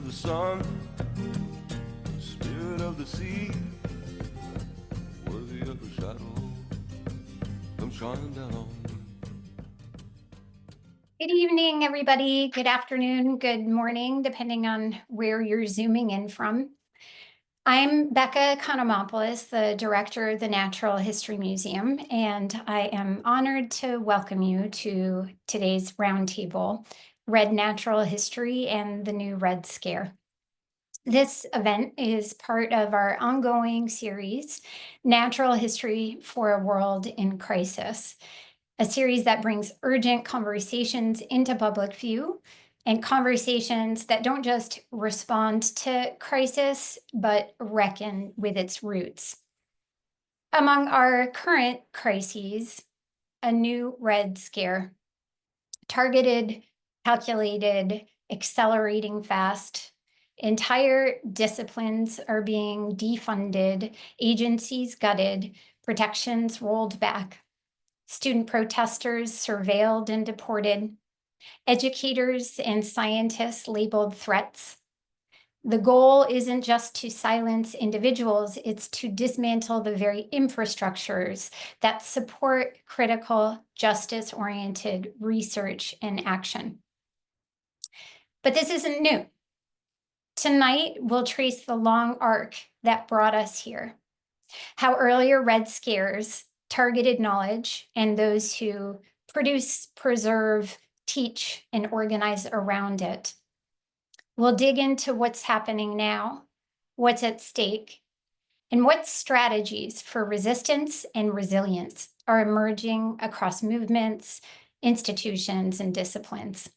the sun, the spirit of the sea, worthy of the shadow, come shine down on me. Good evening, everybody. Good afternoon, good morning, depending on where you're zooming in from. I'm Beka Economopoulos, the director of the Natural History Museum, and I am honored to welcome you to today's roundtable, Red Natural History and the New Red Scare. This event is part of our ongoing series, Natural History for a World in Crisis, a series that brings urgent conversations into public view and conversations that don't just respond to crisis, but reckon with its roots. Among our current crises, a new red scare, targeted, calculated, accelerating fast. Entire disciplines are being defunded, agencies gutted, protections rolled back. Student protesters surveilled and deported, educators and scientists labeled threats. The goal isn't just to silence individuals, it's to dismantle the very infrastructures that support critical, justice-oriented research and action. But this isn't new. Tonight, we'll trace the long arc that brought us here, how earlier Red Scares targeted knowledge and those who produce, preserve, teach, and organize around it. We'll dig into what's happening now, what's at stake, and what strategies for resistance and resilience are emerging across movements, institutions, and disciplines.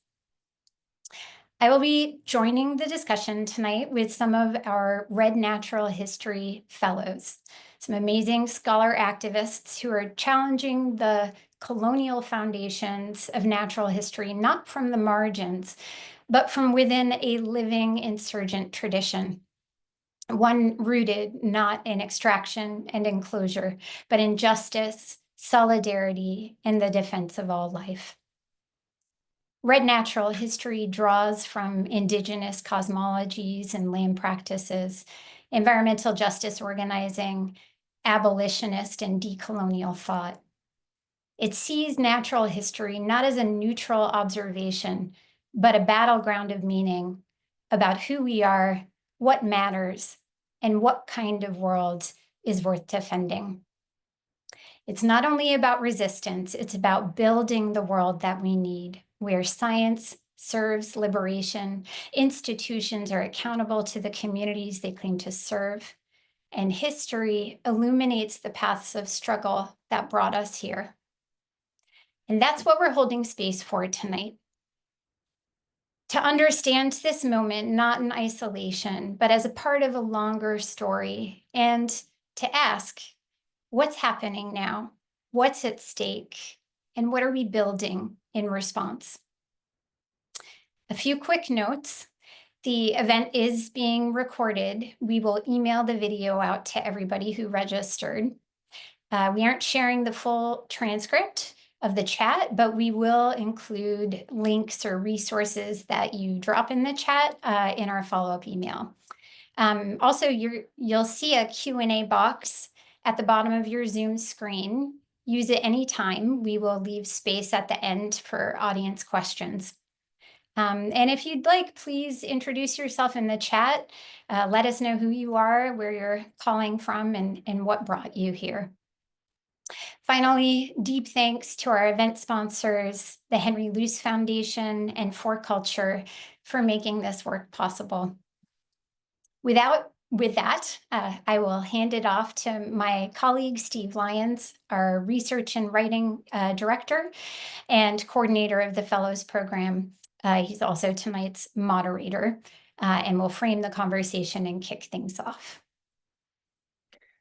I will be joining the discussion tonight with some of our Red Natural History Fellows, some amazing scholar activists who are challenging the colonial foundations of natural history, not from the margins, but from within a living insurgent tradition, one rooted not in extraction and enclosure, but in justice, solidarity, and the defense of all life. Red Natural History draws from indigenous cosmologies and land practices, environmental justice organizing, abolitionist and decolonial thought. It sees natural history not as a neutral observation, but a battleground of meaning about who we are, what matters, and what kind of world is worth defending. It's not only about resistance, it's about building the world that we need, where science serves liberation, institutions are accountable to the communities they claim to serve, and history illuminates the paths of struggle that brought us here. And that's what we're holding space for tonight. To understand this moment, not in isolation, but as a part of a longer story, and to ask, what's happening now? What's at stake? And what are we building in response? A few quick notes. The event is being recorded. We will email the video out to everybody who registered. We aren't sharing the full transcript of the chat, but we will include links or resources that you drop in the chat in our follow-up email. Also, you'll see a Q&A box at the bottom of your Zoom screen. Use it anytime. We will leave space at the end for audience questions. And if you'd like, please introduce yourself in the chat. Let us know who you are, where you're calling from, and what brought you here. Finally, deep thanks to our event sponsors, the Henry Luce Foundation and For Culture, for making this work possible. With that, I will hand it off to my colleague, Steve Lyons, our research and writing director and coordinator of the Fellows Program. He's also tonight's moderator and will frame the conversation and kick things off.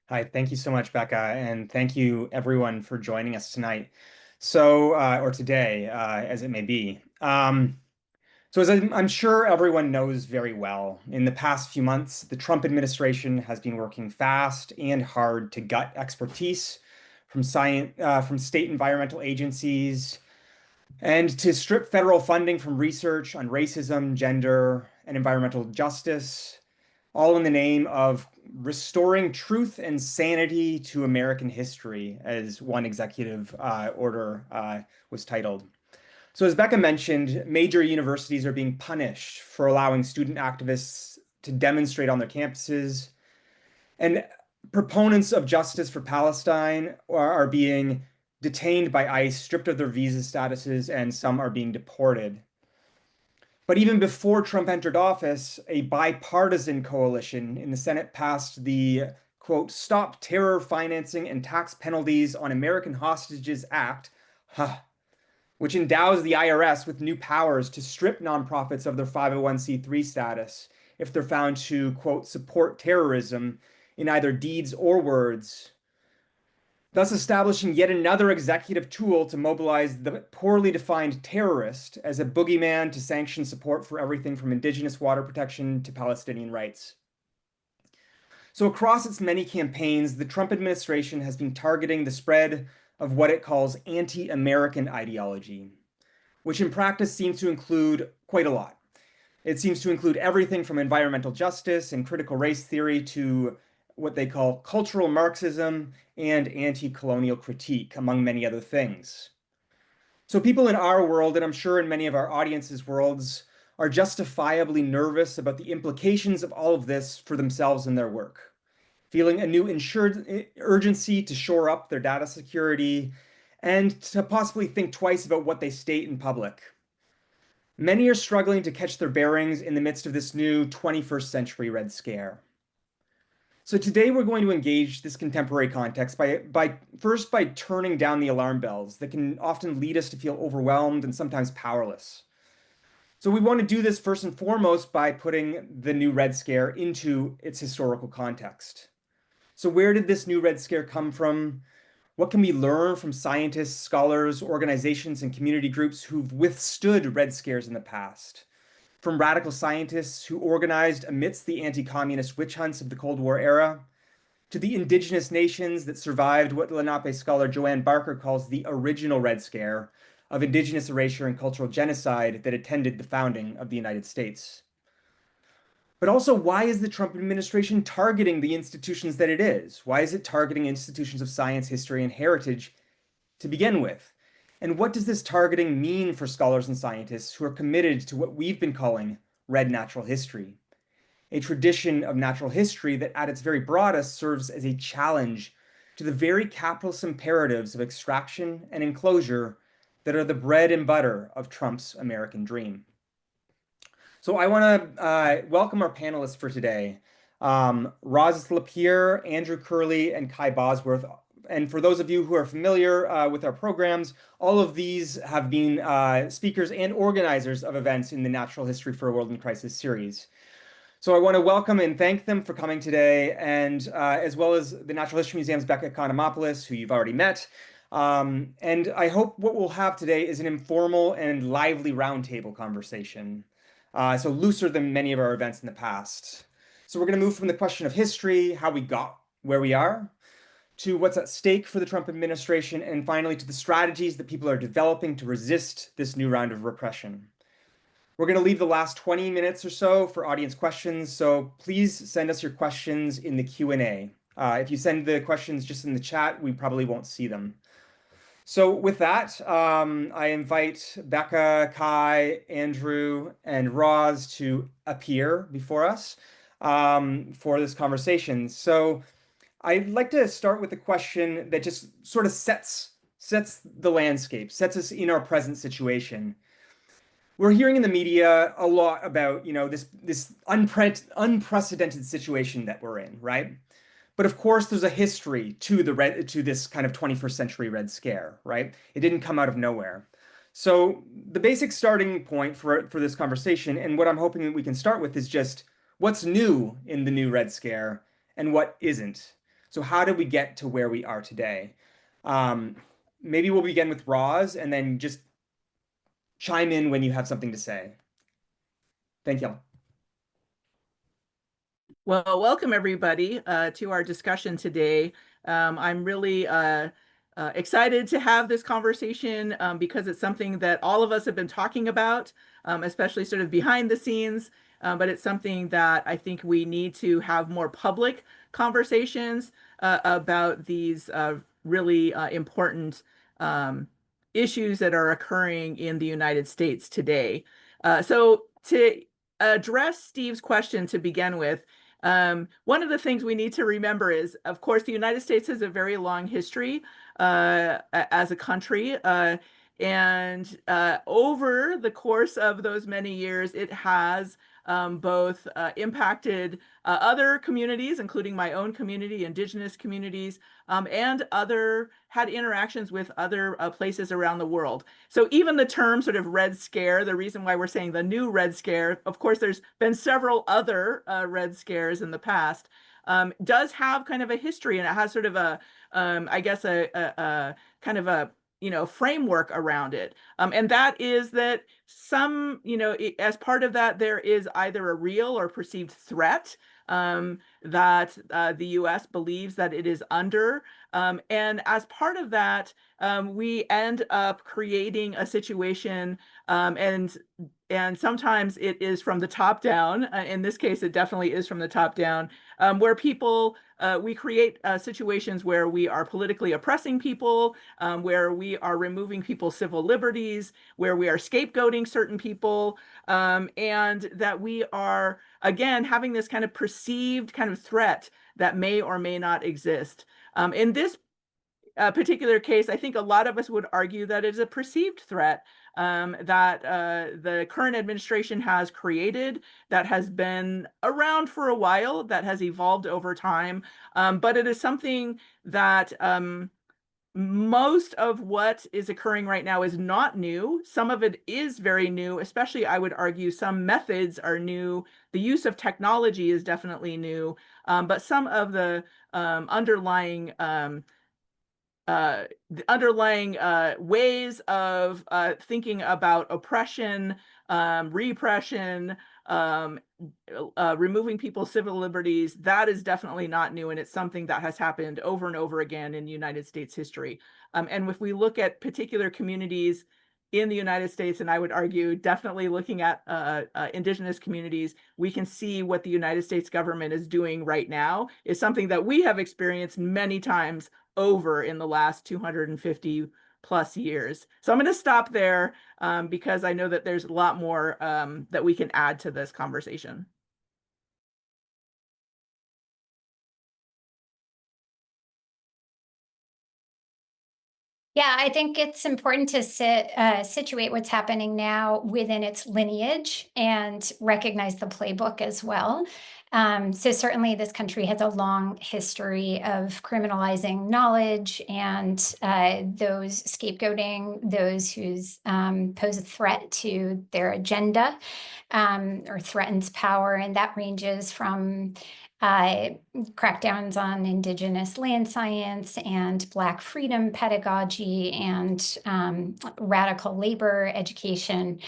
Hi, thank you so much, Beka, and thank you everyone for joining us tonight. So, or today, as it may be. So as I'm sure everyone knows very well, in the past few months, the Trump administration has been working fast and hard to gut expertise from state environmental agencies, and to strip federal funding from research on racism, gender, and environmental justice, all in the name of restoring truth and sanity to American history, as one executive order was titled. So as Beka mentioned, major universities are being punished for allowing student activists to demonstrate on their campuses, and proponents of justice for Palestine are being detained by ICE, stripped of their visa statuses, and some are being deported. But even before Trump entered office, a bipartisan coalition in the Senate passed the, quote, Stop Terror Financing and Tax Penalties on American Hostages Act, which endows the IRS with new powers to strip nonprofits of their 501c3 status if they're found to, quote, support terrorism in either deeds or words, thus establishing yet another executive tool to mobilize the poorly defined terrorist as a boogeyman to sanction support for everything from indigenous water protection to Palestinian rights. So across its many campaigns, the Trump administration has been targeting the spread of what it calls anti-American ideology, which in practice seems to include quite a lot. It seems to include everything from environmental justice and critical race theory to what they call cultural Marxism and anti-colonial critique, among many other things. So people in our world, and I'm sure in many of our audience's worlds, are justifiably nervous about the implications of all of this for themselves and their work, feeling a new urgency to shore up their data security and to possibly think twice about what they state in public. Many are struggling to catch their bearings in the midst of this new 21st century Red Scare. So today we're going to engage this contemporary context by turning down the alarm bells that can often lead us to feel overwhelmed and sometimes powerless. So we want to do this first and foremost by putting the new Red Scare into its historical context. So where did this new Red Scare come from? What can we learn from scientists, scholars, organizations, and community groups who've withstood Red Scares in the past? From radical scientists who organized amidst the anti-communist witch hunts of the Cold War era, to the indigenous nations that survived what Lenape scholar Joanne Barker calls the original Red Scare of indigenous erasure and cultural genocide that attended the founding of the United States. But also, why is the Trump administration targeting the institutions that it is? Why is it targeting institutions of science, history, and heritage to begin with? And what does this targeting mean for scholars and scientists who are committed to what we've been calling red natural history, a tradition of natural history that at its very broadest serves as a challenge to the very capitalist imperatives of extraction and enclosure that are the bread and butter of Trump's American dream? So I want to welcome our panelists for today, LaPier, Andrew Curley, and Kai Bosworth. And for those of you who are familiar with our programs, all of these have been speakers and organizers of events in the Natural History for a World in Crisis series. So I want to welcome and thank them for coming today, and as well as the Natural History Museum's Beka Economopoulos, who you've already met. And I hope what we'll have today is an informal and lively roundtable conversation, so looser than many of our events in the past. So we're going to move from the question of history, how we got where we are, to what's at stake for the Trump administration, and finally to the strategies that people are developing to resist this new round of repression. We're going to leave the last 20 minutes or so for audience questions, so please send us your questions in the Q&A. If you send the questions just in the chat, we probably won't see them. So with that, I invite Beka, Kai, Andrew, and Roz to appear before us for this conversation. So I'd like to start with a question that just sort of sets the landscape, sets us in our present situation. We're hearing in the media a lot about, this unprecedented situation that we're in, right? But of course, there's a history to this kind of 21st century Red Scare, right? It didn't come out of nowhere. So the basic starting point for this conversation, and what I'm hoping that we can start with, is just what's new in the new Red Scare and what isn't. So how did we get to where we are today? Maybe we'll begin with Roz and then just chime in when you have something to say. Thank you. Well, welcome everybody to our discussion today. I'm really excited to have this conversation because it's something that all of us have been talking about, especially sort of behind the scenes. but it's something that I think we need to have more public conversations about these really important issues that are occurring in the United States today. So to address Steve's question to begin with, one of the things we need to remember is, of course, the United States has a very long history as a country. And over the course of those many years, it has both impacted other communities, including my own community, indigenous communities, and had interactions with other places around the world. So even the term sort of Red Scare, the reason why we're saying the new Red Scare, of course, there's been several other Red Scares in the past, does have kind of a history, and it has sort of a, I guess, a kind of a framework around it. And that is that some, as part of that, there is either a real or perceived threat that the US believes that it is under. And as part of that, we end up creating a situation, and sometimes it is from the top down. In this case, it definitely is from the top down, where we create situations where we are politically oppressing people, where we are removing people's civil liberties, where we are scapegoating certain people, and that we are, again, having this kind of perceived kind of threat that may or may not exist. In this particular case, I think a lot of us would argue that it is a perceived threat that the current administration has created, that has been around for a while, that has evolved over time, but it is something that most of what is occurring right now is not new. Some of it is very new, especially I would argue some methods are new. The use of technology is definitely new, but some of the underlying ways of thinking about oppression, repression, removing people's civil liberties, that is definitely not new, and it's something that has happened over and over again in United States history. And if we look at particular communities in the United States, and I would argue definitely looking at indigenous communities, we can see what the United States government is doing right now is something that we have experienced many times over in the last 250 plus years. So I'm going to stop there because I know that there's a lot more that we can add to this conversation. Yeah, I think it's important to situate what's happening now within its lineage and recognize the playbook as well. So certainly this country has a long history of criminalizing knowledge and those scapegoating those who pose a threat to their agenda or threatens power. And that ranges from crackdowns on Indigenous land science and Black freedom pedagogy and radical labor education.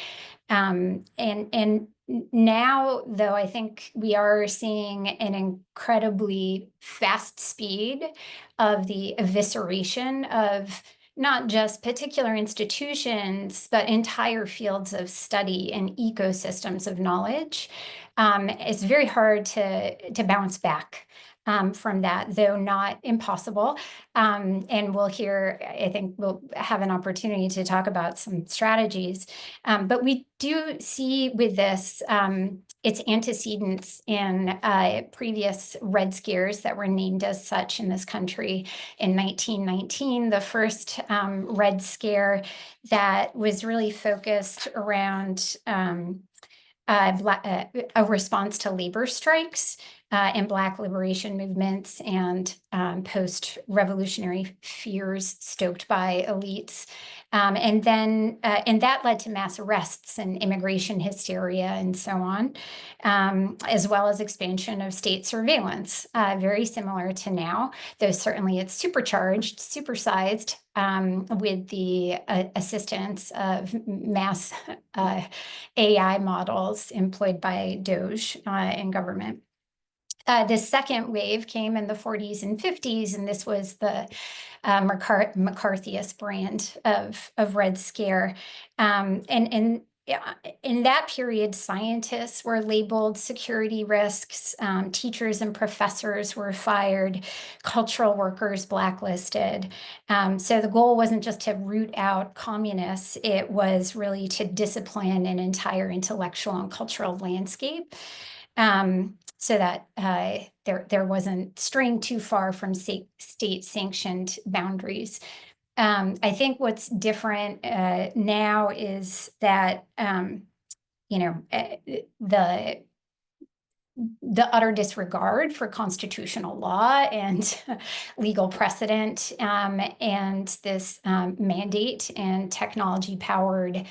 And now, though, I think we are seeing an incredibly fast speed of the evisceration of not just particular institutions, but entire fields of study and ecosystems of knowledge. It's very hard to bounce back from that, though not impossible. And we'll I think we'll have an opportunity to talk about some strategies. But we do see with this its antecedents in previous Red Scares that were named as such in this country. In 1919, the first Red Scare that was really focused around a response to labor strikes and Black liberation movements and post-revolutionary fears stoked by elites. And that led to mass arrests and immigration hysteria and so on, as well as expansion of state surveillance, very similar to now, though certainly it's supersized with the assistance of mass AI models employed by DOGE in government. The second wave came in the 40s and 50s, and this was the McCarthyist brand of Red Scare. And in that period, scientists were labeled security risks, teachers and professors were fired, cultural workers blacklisted. So the goal wasn't just to root out communists, it was really to discipline an entire intellectual and cultural landscape, so that there wasn't straying too far from state-sanctioned boundaries. I think what's different now is that the utter disregard for constitutional law and legal precedent, and this mandate and technology-powered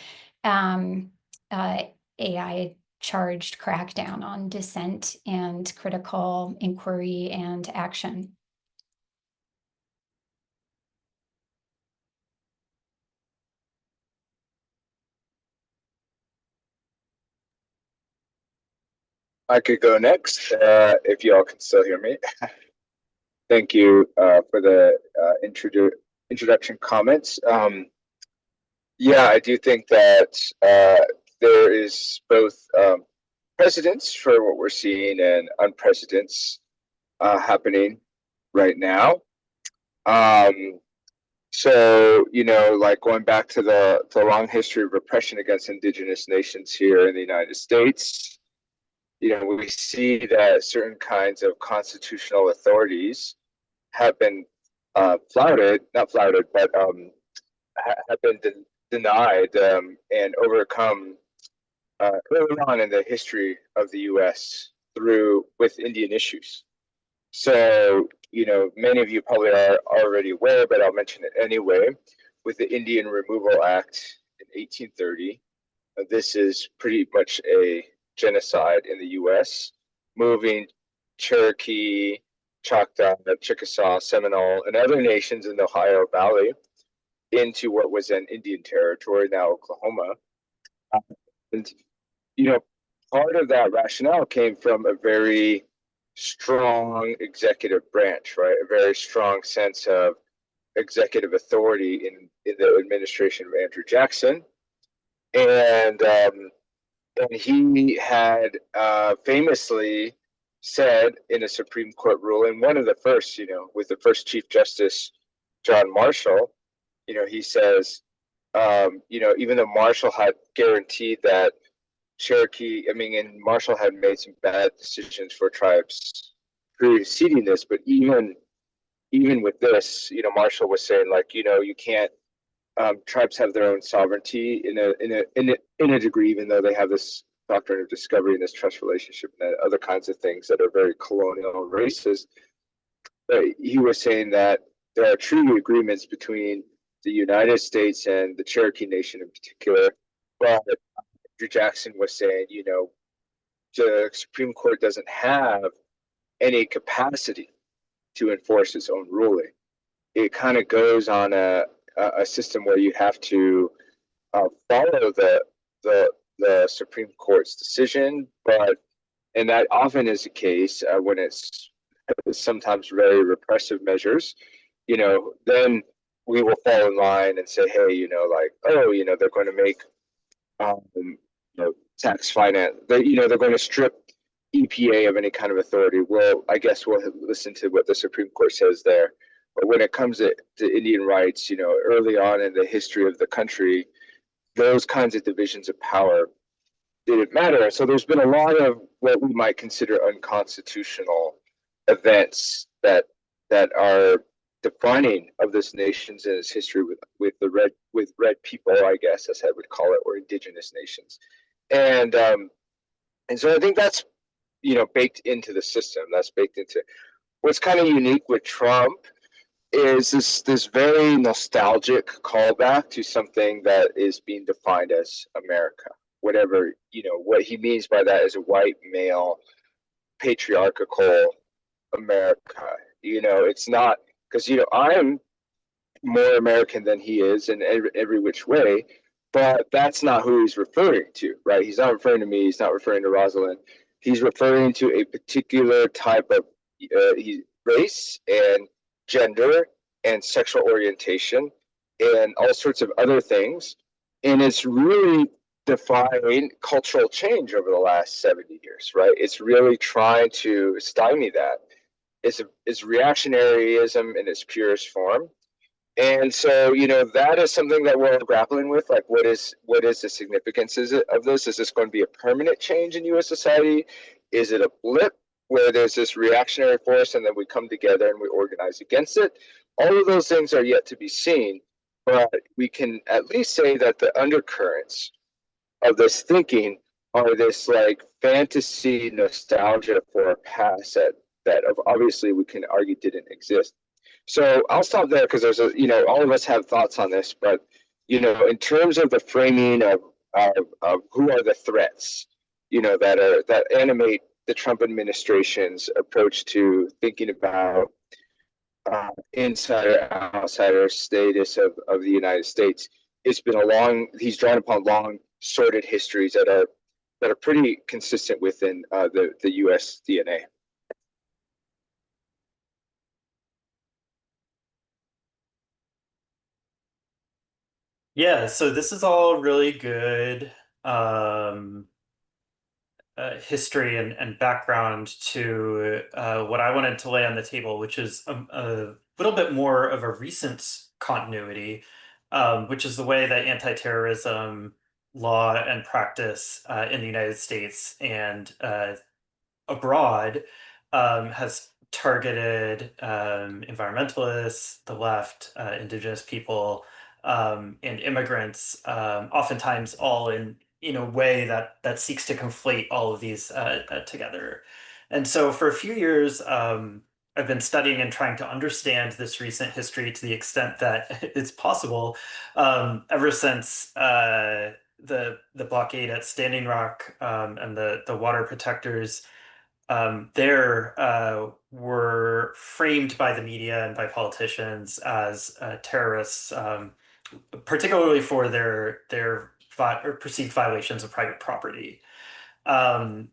AI-charged crackdown on dissent and critical inquiry and action. I could go next if y'all can still hear me. Thank you for the introduction comments. Yeah, I do think that there is both precedents for what we're seeing and unprecedented happening right now. So, like going back to the long history of repression against indigenous nations here in the United States, we see that certain kinds of constitutional authorities have been not flouted, but have been denied and overcome early on in the history of the U.S. with Indian issues. So, many of you probably are already aware, but I'll mention it anyway. With the Indian Removal Act in 1830, this is pretty much a genocide in the U.S., moving Cherokee, Choctaw, Chickasaw, Seminole, and other nations in the Ohio Valley into what was then Indian Territory, now Oklahoma. And, part of that rationale came from a very strong executive branch, right? A very strong sense of executive authority in the administration of Andrew Jackson. And he had famously said in a Supreme Court ruling, one of the first, with the first Chief Justice, John Marshall, he says, even though Marshall had guaranteed that and Marshall had made some bad decisions for tribes preceding this, but even with this, Marshall was saying, like, you can't, tribes have their own sovereignty in a degree, even though they have this doctrine of discovery and this trust relationship and other kinds of things that are very colonial and racist. But he was saying that there are treaty agreements between the United States and the Cherokee Nation in particular. But Andrew Jackson was saying, the Supreme Court doesn't have any capacity to enforce its own ruling. It kind of goes on a system where you have to follow the Supreme Court's decision, and that often is the case when it's sometimes very repressive measures, then we will fall in line and say, hey, they're going to make tax finance, they're going to strip EPA of any kind of authority. Well, I guess we'll listen to what the Supreme Court says there. But when it comes to Indian rights, early on in the history of the country, those kinds of divisions of power didn't matter. So there's been a lot of what we might consider unconstitutional events that are defining of this nation's and its history with red people, I guess, as I would call it, or indigenous nations. And so I think that's baked into the system. That's baked into what's kind of unique with Trump is this very nostalgic callback to something that is being defined as America. Whatever, what he means by that is a white male patriarchal America. It's not because, I'm more American than he is in every which way, but that's not who he's referring to, right? He's not referring to me. He's not referring to Rosalyn. He's referring to a particular type of race and gender and sexual orientation and all sorts of other things. And it's really define cultural change over the last 70 years, right? It's really trying to stymie that. It's reactionaryism in its purest form. And so, that is something that we're grappling with. Like, what is the significance of this? Is this going to be a permanent change in U.S. society? Is it a blip where there's this reactionary force and then we come together and we organize against it? All of those things are yet to be seen, but we can at least say that the undercurrents of this thinking are this like fantasy nostalgia for a past that obviously we can argue didn't exist. So I'll stop there because there's all of us have thoughts on this, but in terms of the framing of who are the threats, that animate the Trump administration's approach to thinking about insider outsider status of the United States. He's drawn upon long sordid histories that are pretty consistent within the US DNA. Yeah, so this is all really good history and background to what I wanted to lay on the table, which is a little bit more of a recent continuity, which is the way that anti-terrorism law and practice in the United States and abroad has targeted environmentalists, the left, indigenous people, and immigrants, oftentimes all in a way that seeks to conflate all of these together. And so for a few years, I've been studying and trying to understand this recent history to the extent that it's possible, ever since the blockade at Standing Rock and the water protectors there were framed by the media and by politicians as terrorists, particularly for their or perceived violations of private property. And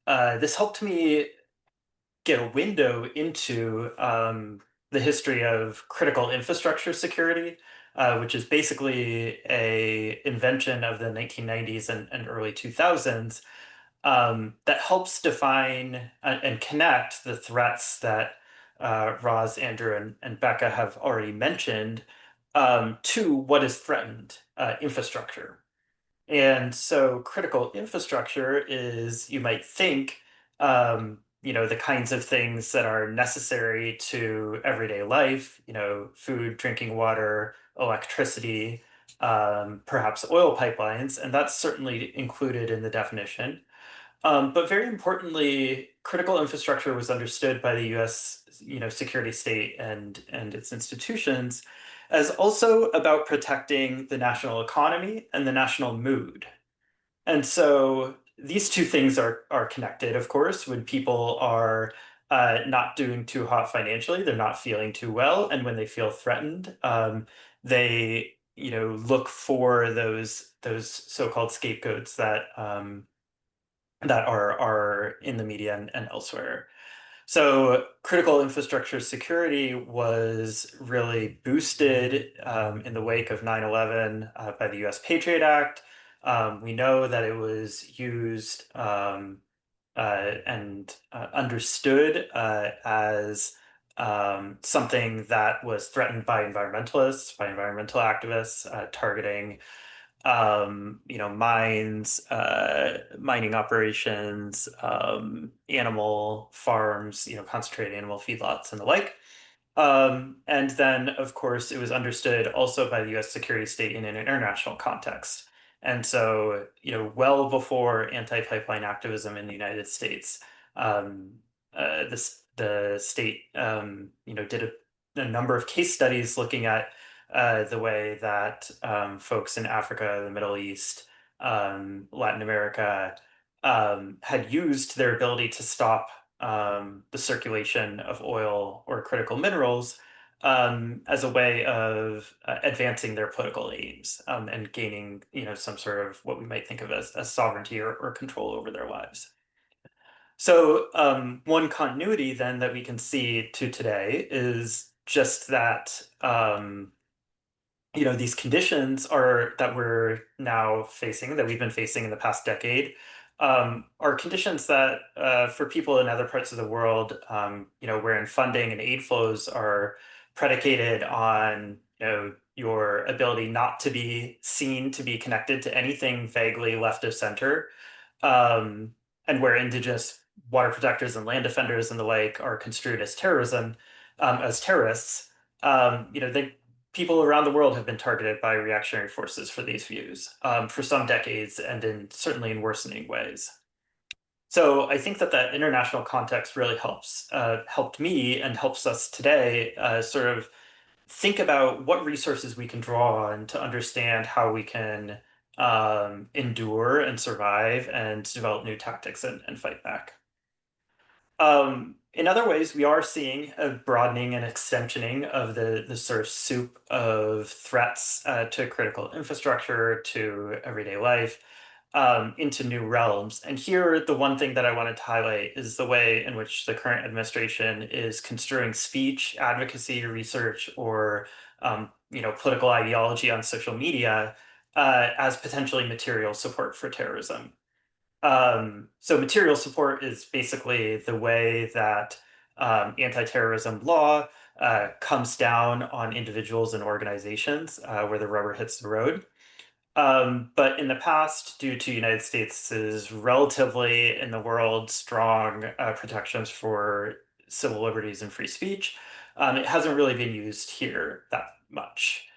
this helped me get a window into the history of critical infrastructure security, which is basically a invention of the 1990s and early 2000s that helps define and connect the threats that Roz, Andrew, and Beka have already mentioned to what is threatened, infrastructure. And so critical infrastructure is, you might think, the kinds of things that are necessary to everyday life, food, drinking water, electricity, perhaps oil pipelines, and that's certainly included in the definition. But very importantly, critical infrastructure was understood by the U.S., security state and its institutions as also about protecting the national economy and the national mood. And so these two things are connected, of course. When people are not doing too hot financially, they're not feeling too well, and when they feel threatened, they look for those so-called scapegoats that that are in the media and elsewhere. So critical infrastructure security was really boosted in the wake of 9/11 by the U.S. Patriot Act. We know that it was used and understood as something that was threatened by environmentalists, by environmental activists, targeting mines, mining operations, animal farms, concentrated animal feedlots and the like. And then, of course, it was understood also by the U.S. security state in an international context. And so, well before anti-pipeline activism in the United States, the state, did a number of case studies looking at the way that folks in Africa, the Middle East, Latin America had used their ability to stop the circulation of oil or critical minerals as a way of advancing their political aims and gaining, some sort of what we might think of as sovereignty or control over their lives. So one continuity then that we can see to today is just that these conditions that we're now facing, that we've been facing in the past decade, are conditions that for people in other parts of the world, wherein funding and aid flows are predicated on your ability not to be seen to be connected to anything vaguely left of center, and where indigenous water protectors and land defenders and the like are construed as terrorism, as terrorists. People around the world have been targeted by reactionary forces for these views for some decades, and certainly in worsening ways. So I think that international context really helped me and helps us today sort of think about what resources we can draw on to understand how we can endure and survive and develop new tactics and fight back. In other ways, we are seeing a broadening and extensioning of the sort of soup of threats to critical infrastructure, to everyday life, into new realms. And here, the one thing that I wanted to highlight is the way in which the current administration is construing speech, advocacy, research, or political ideology on social media as potentially material support for terrorism. So material support is basically the way that anti-terrorism law comes down on individuals and organizations where the rubber hits the road. But in the past, due to United States' relatively, in the world, strong protections for civil liberties and free speech, it hasn't really been used here that much.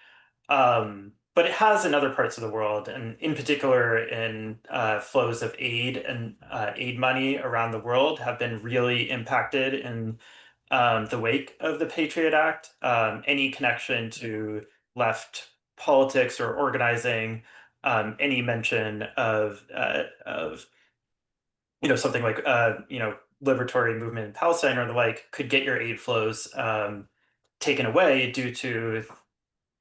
But it has in other parts of the world, and in particular in flows of aid and aid money around the world have been really impacted in the wake of the Patriot Act. Any connection to left politics or organizing, any mention of something like liberatory movement in Palestine or the like could get your aid flows taken away due to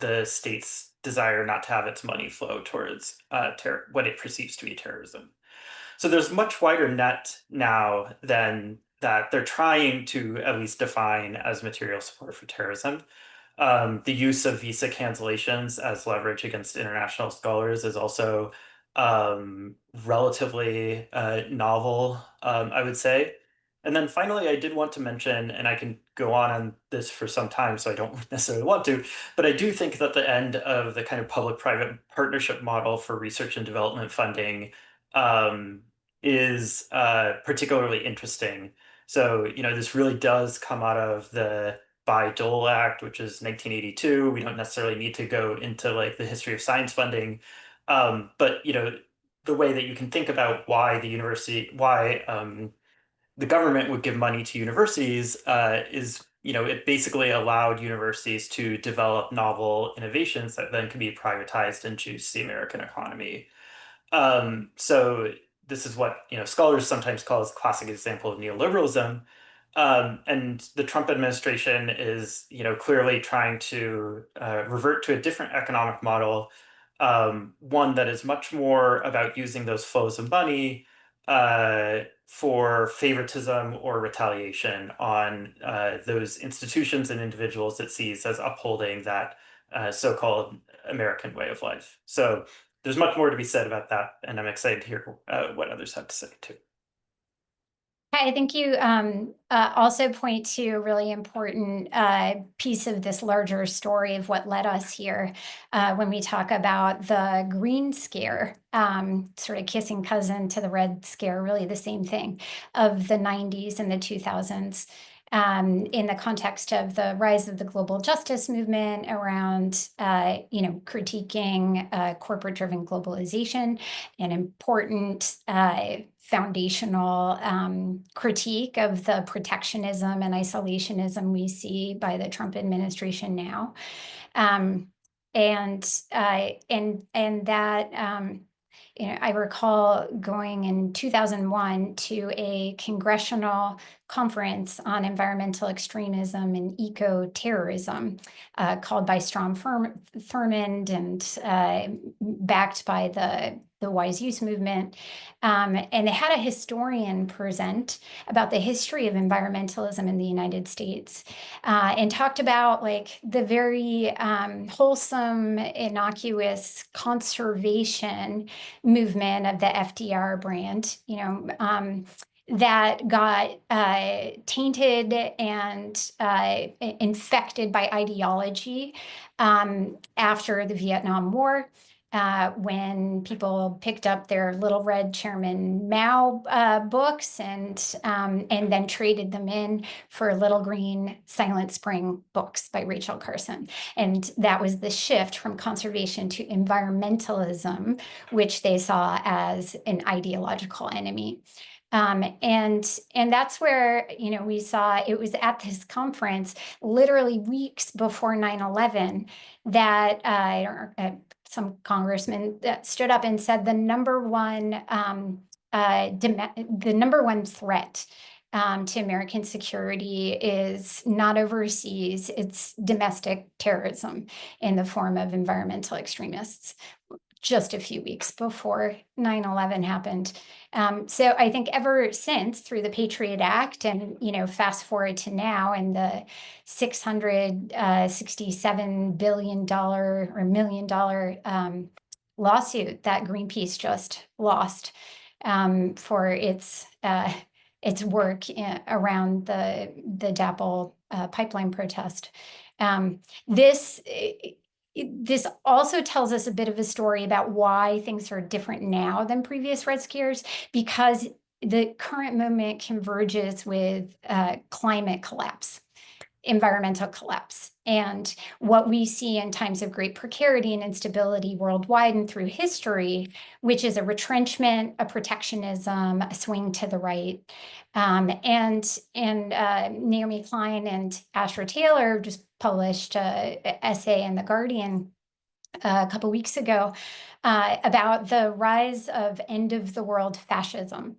the state's desire not to have its money flow towards what it perceives to be terrorism. So there's much wider net now than that they're trying to at least define as material support for terrorism. The use of visa cancellations as leverage against international scholars is also relatively novel, I would say. And then finally, I did want to mention, and I can go on this for some time, so I don't necessarily want to, but I do think that the end of the kind of public-private partnership model for research and development funding is particularly interesting. So, this really does come out of the Bayh-Dole Act, which is 1982. We don't necessarily need to go into like the history of science funding, but the way that you can think about why the government would give money to universities is, it basically allowed universities to develop novel innovations that then can be privatized and juice the American economy. So this is what scholars sometimes call as a classic example of neoliberalism. And the Trump administration is clearly trying to revert to a different economic model, one that is much more about using those flows of money for favoritism or retaliation on those institutions and individuals it sees as upholding that so-called American way of life. So there's much more to be said about that, and I'm excited to hear what others have to say too. I think you also point to a really important piece of this larger story of what led us here when we talk about the Green Scare, sort of kissing cousin to the Red Scare, really the same thing, of the 90s and the 2000s. In the context of the rise of the global justice movement around, critiquing corporate-driven globalization, an important foundational critique of the protectionism and isolationism we see by the Trump administration now, and that. I recall going in 2001 to a congressional conference on environmental extremism and eco-terrorism called by Strom Thurmond and backed by the the wise use movement. And they had a historian present about the history of environmentalism in the United States, and talked about like the very wholesome, innocuous conservation movement of the FDR brand, that got tainted and infected by ideology after the Vietnam War, when people picked up their Little Red Chairman Mao books and then traded them in for Little Green Silent Spring books by Rachel Carson. And that was the shift from conservation to environmentalism, which they saw as an ideological enemy. And that's where, we saw, it was at this conference, literally weeks before 9/11, that some congressman stood up and said the number one threat to American security is not overseas, it's domestic terrorism in the form of environmental extremists, just a few weeks before 9/11 happened. So I think ever since, through the Patriot Act and, fast forward to now, and the $667 billion or $million lawsuit that Greenpeace just lost for its work around the DAPL pipeline protest. This also tells us a bit of a story about why things are different now than previous Red Scares, because the current movement converges with climate collapse, environmental collapse. And what we see in times of great precarity and instability worldwide and through history, which is a retrenchment, a protectionism, a swing to the right. And Naomi Klein and Asher Taylor just published an essay in The Guardian a couple weeks ago about the rise of end-of-the-world fascism.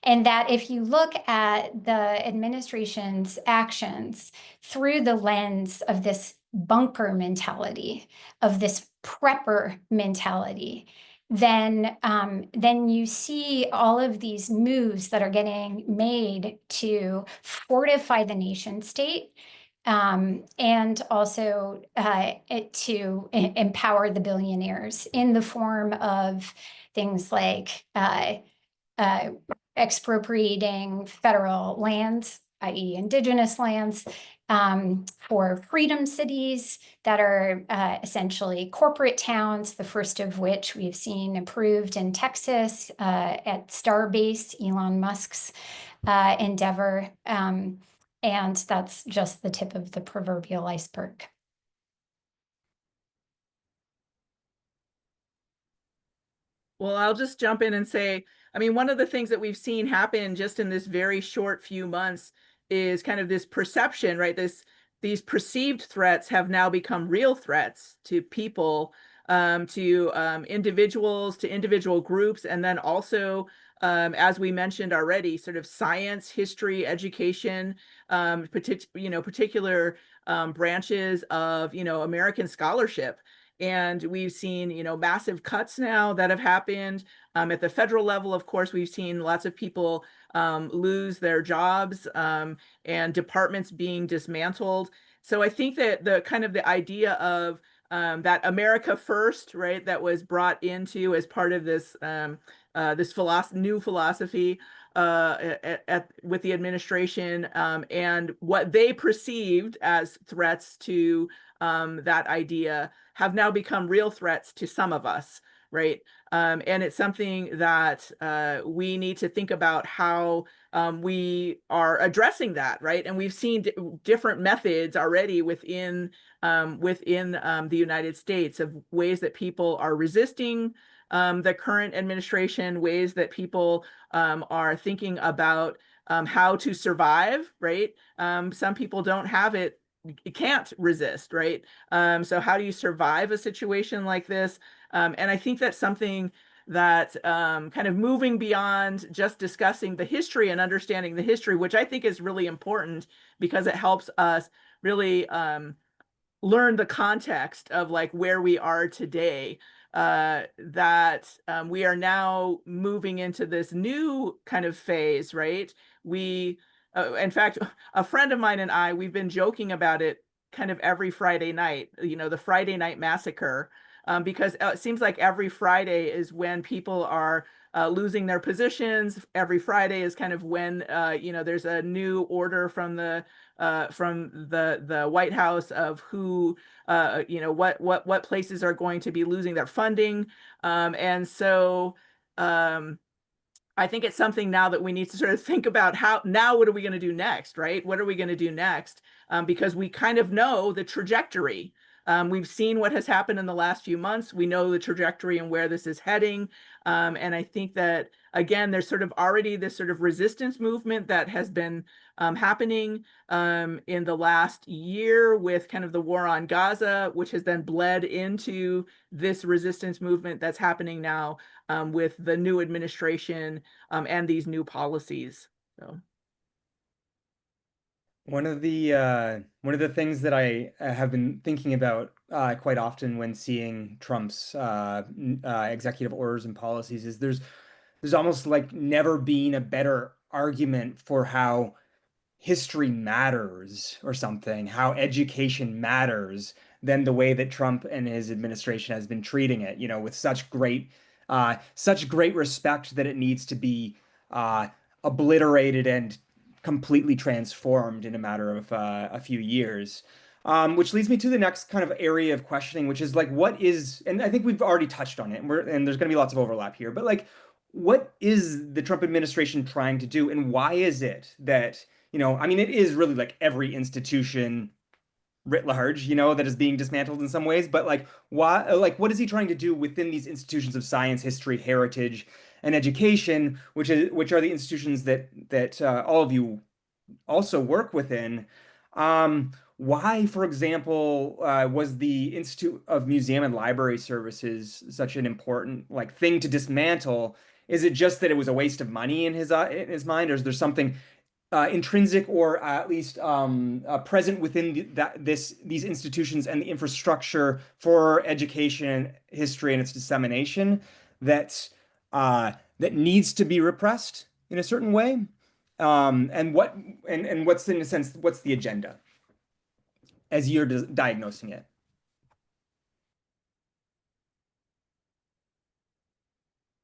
And that if you look at the administration's actions through the lens of this bunker mentality, of this prepper mentality, then you see all of these moves that are getting made to fortify the nation state, and also to empower the billionaires in the form of things like expropriating federal lands, i.e. indigenous lands, for freedom cities that are essentially corporate towns, the first of which we've seen approved in Texas at Starbase, Elon Musk's endeavor. And that's just the tip of the proverbial iceberg. Well, I'll just jump in and say, I mean, one of the things that we've seen happen just in this very short few months is kind of this perception, right? These perceived threats have now become real threats to people, to individuals, to individual groups, and then also, as we mentioned already, sort of science, history, education, particular branches of, American scholarship. And we've seen, massive cuts now that have happened at the federal level. Of course, we've seen lots of people lose their jobs and departments being dismantled. So I think that the idea of that America First, right, that was brought into as part of this new philosophy with the administration, and what they perceived as threats to that idea have now become real threats to some of us, right? And it's something that we need to think about how we are addressing that, right? And we've seen different methods already within the United States of ways that people are resisting the current administration, ways that people are thinking about how to survive, right? Some people don't have it. You can't resist, right? So how do you survive a situation like this? And I think that's something that kind of moving beyond just discussing the history and understanding the history, which I think is really important because it helps us really learn the context of like where we are today. that we are now moving into this new kind of phase, right? We, in fact, a friend of mine and I, we've been joking about it kind of every Friday night, you know, the Friday night massacre, because it seems like every Friday is when people are losing their positions. Every Friday is kind of when you know, there's a new order from the White House of who you know, what places are going to be losing their funding, and so I think it's something now that we need to sort of think about what are we going to do next, right? What are we going to do next? Because we kind of know the trajectory. We've seen what has happened in the last few months. We know the trajectory and where this is heading. And I think that, again, there's sort of already this sort of resistance movement that has been happening in the last year with kind of the war on Gaza, which has then bled into this resistance movement that's happening now with the new administration and these new policies. So. One of the things that I have been thinking about quite often when seeing Trump's executive orders and policies is there's almost like never been a better argument for how history matters or something, how education matters than the way that Trump and his administration has been treating it, you know, with such great respect that it needs to be obliterated and completely transformed in a matter of a few years. Which leads me to the next kind of area of questioning, which is like, what is, and I think we've already touched on it, and there's going to be lots of overlap here, but like, what is the Trump administration trying to do, and why is it that, you know, I mean, it is really like every institution writ large, you know, that is being dismantled in some ways, but like, why, like, what is he trying to do within these institutions of science, history, heritage, and education, which are the institutions that all of you also work within? Why, for example, was the Institute of Museum and Library Services such an important like thing to dismantle? Is it just that it was a waste of money in his mind, or is there something intrinsic or at least present within these institutions and the infrastructure for education, history, and its dissemination that needs to be repressed in a certain way? And what's, in a sense, what's the agenda as you're diagnosing it?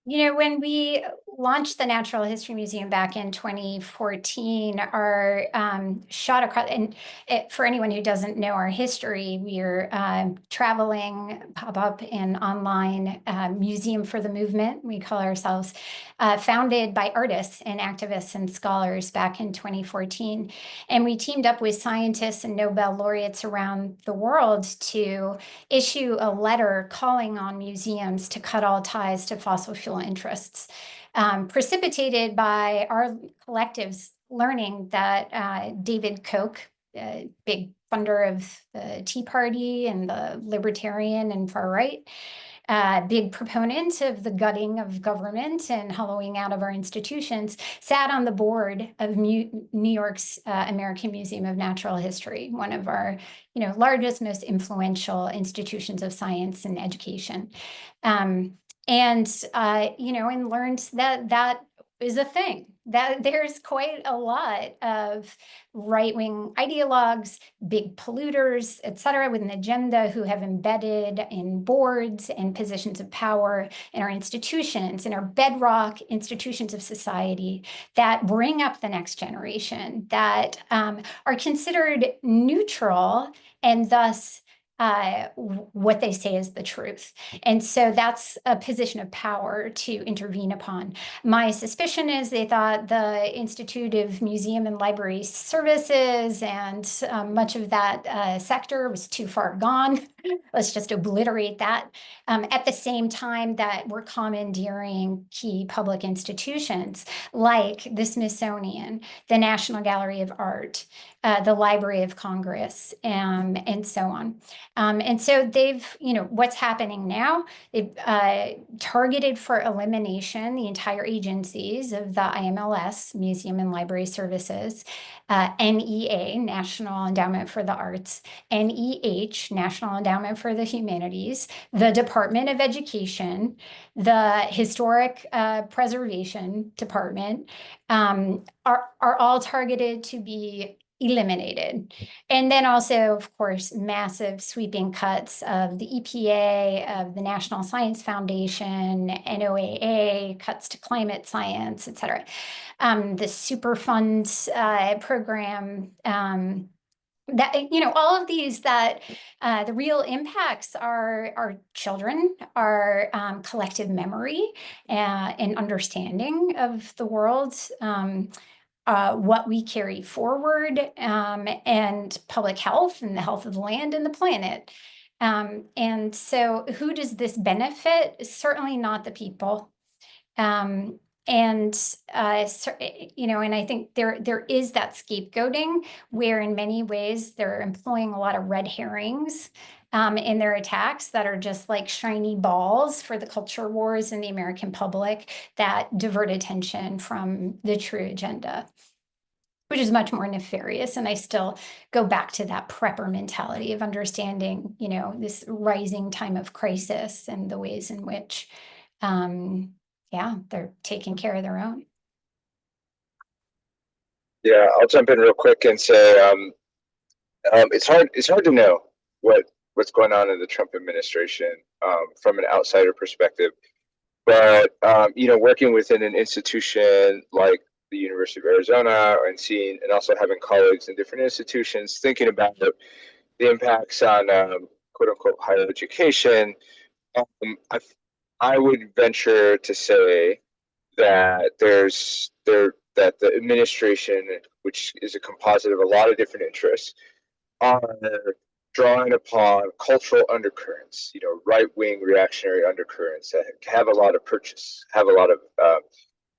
You know, when we launched the Natural History Museum back in 2014, our shot across, and for anyone who doesn't know our history, we're traveling pop-up and online museum for the movement. We call ourselves, founded by artists and activists and scholars back in 2014. And we teamed up with scientists and Nobel laureates around the world to issue a letter calling on museums to cut all ties to fossil fuel interests, precipitated by our collectives learning that David Koch, big funder of the Tea Party and the libertarian and far right, big proponent of the gutting of government and hollowing out of our institutions, sat on the board of New York's American Museum of Natural History, one of our, you know, largest, most influential institutions of science and education. You know, and learned that that is a thing, that there's quite a lot of right-wing ideologues, big polluters, et cetera, with an agenda who have embedded in boards and positions of power in our institutions, in our bedrock institutions of society that bring up the next generation, that are considered neutral and thus what they say is the truth. And so that's a position of power to intervene upon. My suspicion is they thought the Institute of Museum and Library Services and much of that sector was too far gone. Let's just obliterate that. At the same time that we're commandeering key public institutions like the Smithsonian, the National Gallery of Art, the Library of Congress, and so on. And so they've, you know, what's happening now, they've targeted for elimination the entire agencies of the IMLS, Museum and Library Services, NEA, National Endowment for the Arts, NEH, National Endowment Endowment for the Humanities, the Department of Education, the Historic Preservation Department, are all targeted to be eliminated. And then also, of course, massive sweeping cuts of the EPA, of the National Science Foundation, NOAA, cuts to climate science, et cetera. The Superfund program, that, all of these, that the real impacts are children, our collective memory and understanding of the world, what we carry forward, and public health and the health of the land and the planet. And so who does this benefit? Certainly not the people. And I think there is that scapegoating where in many ways they're employing a lot of red herrings in their attacks that are just like shiny balls for the culture wars in the American public that divert attention from the true agenda, which is much more nefarious. And I still go back to that prepper mentality of understanding, this rising time of crisis and the ways in which they're taking care of their own. Yeah, I'll jump in real quick and say it's hard to know what's going on in the Trump administration from an outsider perspective. But working within an institution like the University of Arizona and also having colleagues in different institutions thinking about the impacts on quote unquote higher education, I would venture to say that that the administration, which is a composite of a lot of different interests, are drawing upon cultural undercurrents, right-wing reactionary undercurrents that have a lot of purchase, have a lot of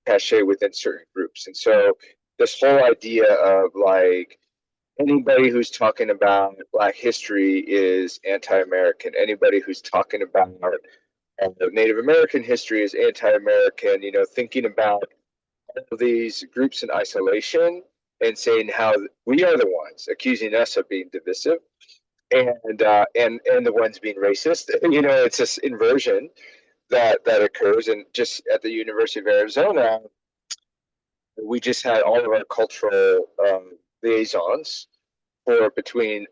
cachet within certain groups. And so this whole idea of like anybody who's talking about Black history is anti-American, anybody who's talking about Native American history is anti-American, thinking about all these groups in isolation and saying how we are the ones accusing us of being divisive and the ones being racist. It's this inversion that occurs. And just at the University of Arizona, we just had all of our cultural liaisons between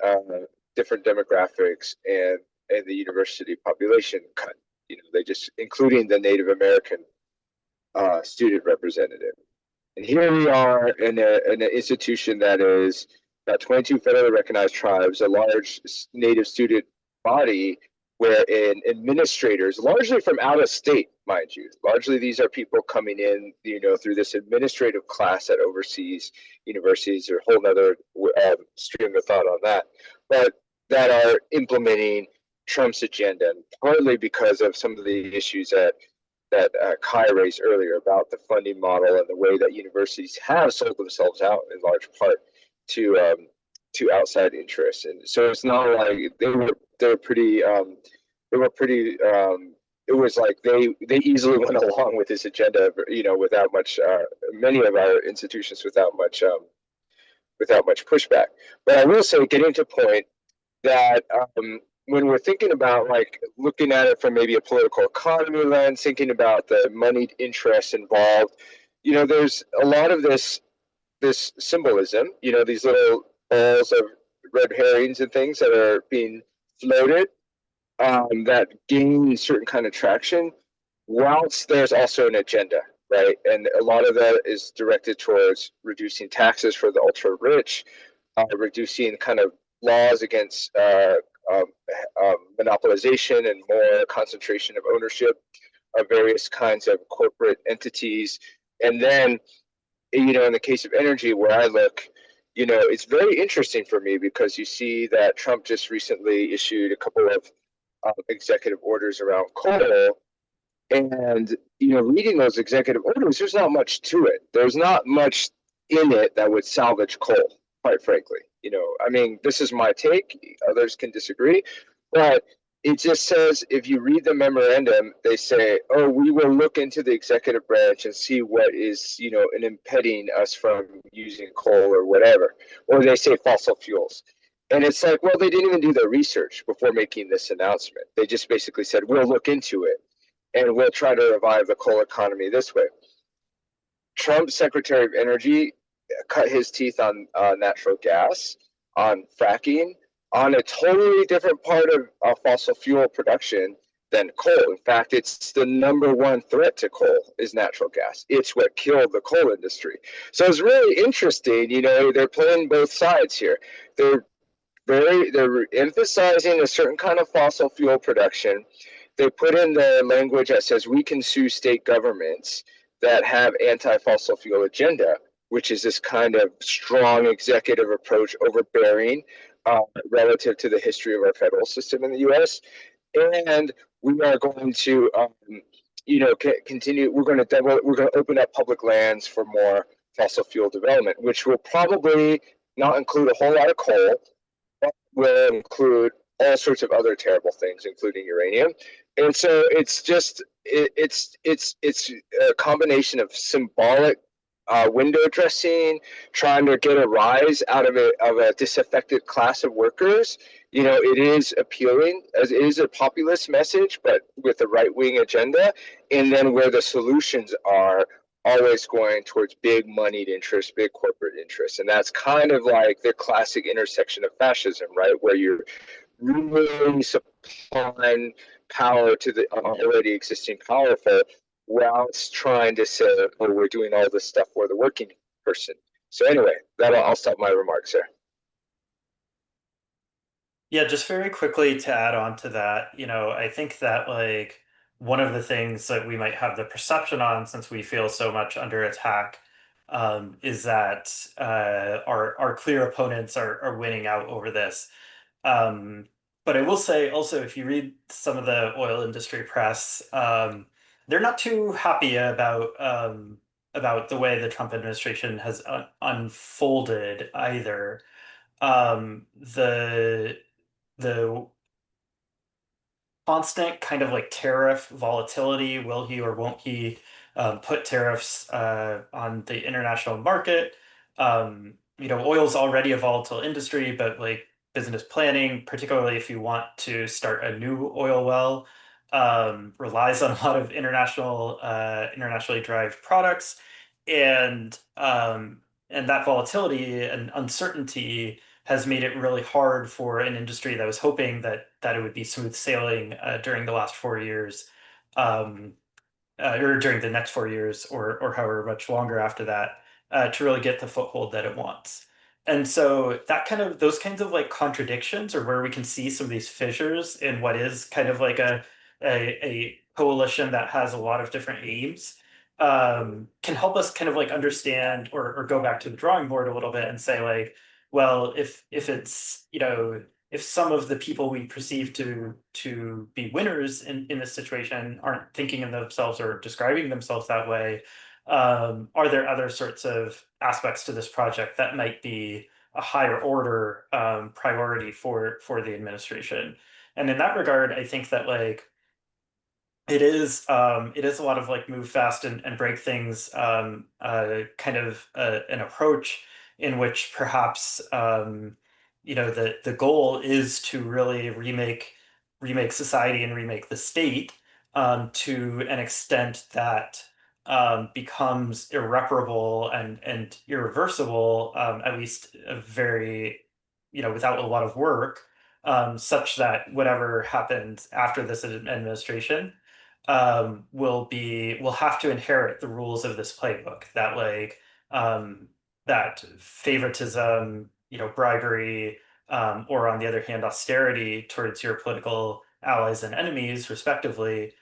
different demographics and the university population cut. They just, including the Native American student representative. And here we are in an institution that is got 22 federally recognized tribes, a large Native student body, wherein administrators, largely from out of state, mind you, largely these are people coming in, through this administrative class that oversees universities, or a whole nother stream of thought on that, but that are implementing Trump's agenda, and partly because of some of the issues that Kai raised earlier about the funding model and the way that universities have sold themselves out in large part to outside interests. And so it's not like they were pretty it was like they easily went along with this agenda, without much many of our institutions without much pushback. But I will say, getting to a point that when we're thinking about like looking at it from maybe a political economy lens, thinking about the moneyed interests involved, there's a lot of this symbolism, these little balls of red herrings and things that are being floated that gain certain kind of traction, whilst there's also an agenda, right? And a lot of that is directed towards reducing taxes for the ultra rich, reducing kind of laws against monopolization and more concentration of ownership of various kinds of corporate entities. And then, in the case of energy, where I look, it's very interesting for me because you see that Trump just recently issued a couple of executive orders around coal. And, reading those executive orders, there's not much to it. There's not much in it that would salvage coal, quite frankly. This is my take. Others can disagree. But it just says, if you read the memorandum, they say, oh, we will look into the executive branch and see what is, impeding us from using coal or whatever. Or they say fossil fuels. And it's like, well, they didn't even do their research before making this announcement. They just basically said, we'll look into it and we'll try to revive the coal economy this way. Trump's Secretary of Energy cut his teeth on natural gas, on fracking, on a totally different part of fossil fuel production than coal. In fact, it's the #1 threat to coal is natural gas. It's what killed the coal industry. So it's really interesting. You know, they're playing both sides here. They're emphasizing a certain kind of fossil fuel production. They put in the language that says we can sue state governments that have anti-fossil fuel agenda, which is this kind of strong executive approach, overbearing relative to the history of our federal system in the U.S. And we are going to, continue. We're going to open up public lands for more fossil fuel development, which will probably not include a whole lot of coal. Will include all sorts of other terrible things, including uranium. And so it's just it's a combination of symbolic window dressing, trying to get a rise out of a disaffected class of workers. You know, it is appealing, as it is a populist message, but with a right-wing agenda. And then where the solutions are always going towards big moneyed interests, big corporate interests. And that's kind of like the classic intersection of fascism, right? Where you're really supplying power to the already existing powerful whilst trying to say, oh, we're doing all this stuff for the working person. So anyway, I'll stop my remarks there. Yeah, just very quickly to add on to that, you know, I think that like one of the things that we might have the perception on, since we feel so much under attack, is that our clear opponents are winning out over this. But I will say also, if you read some of the oil industry press, they're not too happy about the way the Trump administration has unfolded either. The constant kind of like tariff volatility, will he or won't he put tariffs on the international market? You know, oil's already a volatile industry, but like business planning, particularly if you want to start a new oil well, relies on a lot of internationally derived products, and that volatility and uncertainty has made it really hard for an industry that was hoping that it would be smooth sailing during the last 4 years, or during the next 4 years, or however much longer after that, to really get the foothold that it wants. And so those kinds of like contradictions are where we can see some of these fissures in what is kind of like a coalition that has a lot of different aims, can help us kind of like understand or go back to the drawing board a little bit and say like, well, if it's, you know, if some of the people we perceive to be winners in this situation aren't thinking of themselves or describing themselves that way, are there other sorts of aspects to this project that might be a higher order priority for the administration? And in that regard, I think that like it is a lot of like move fast and break things, kind of an approach in which perhaps you know, the goal is to really remake society and remake the state to an extent that becomes irreparable and irreversible, at least a very, you know, without a lot of work, such that whatever happens after this administration will have to inherit the rules of this playbook, that like that favoritism, you know, bribery, or on the other hand, austerity towards your political allies and enemies, respectively,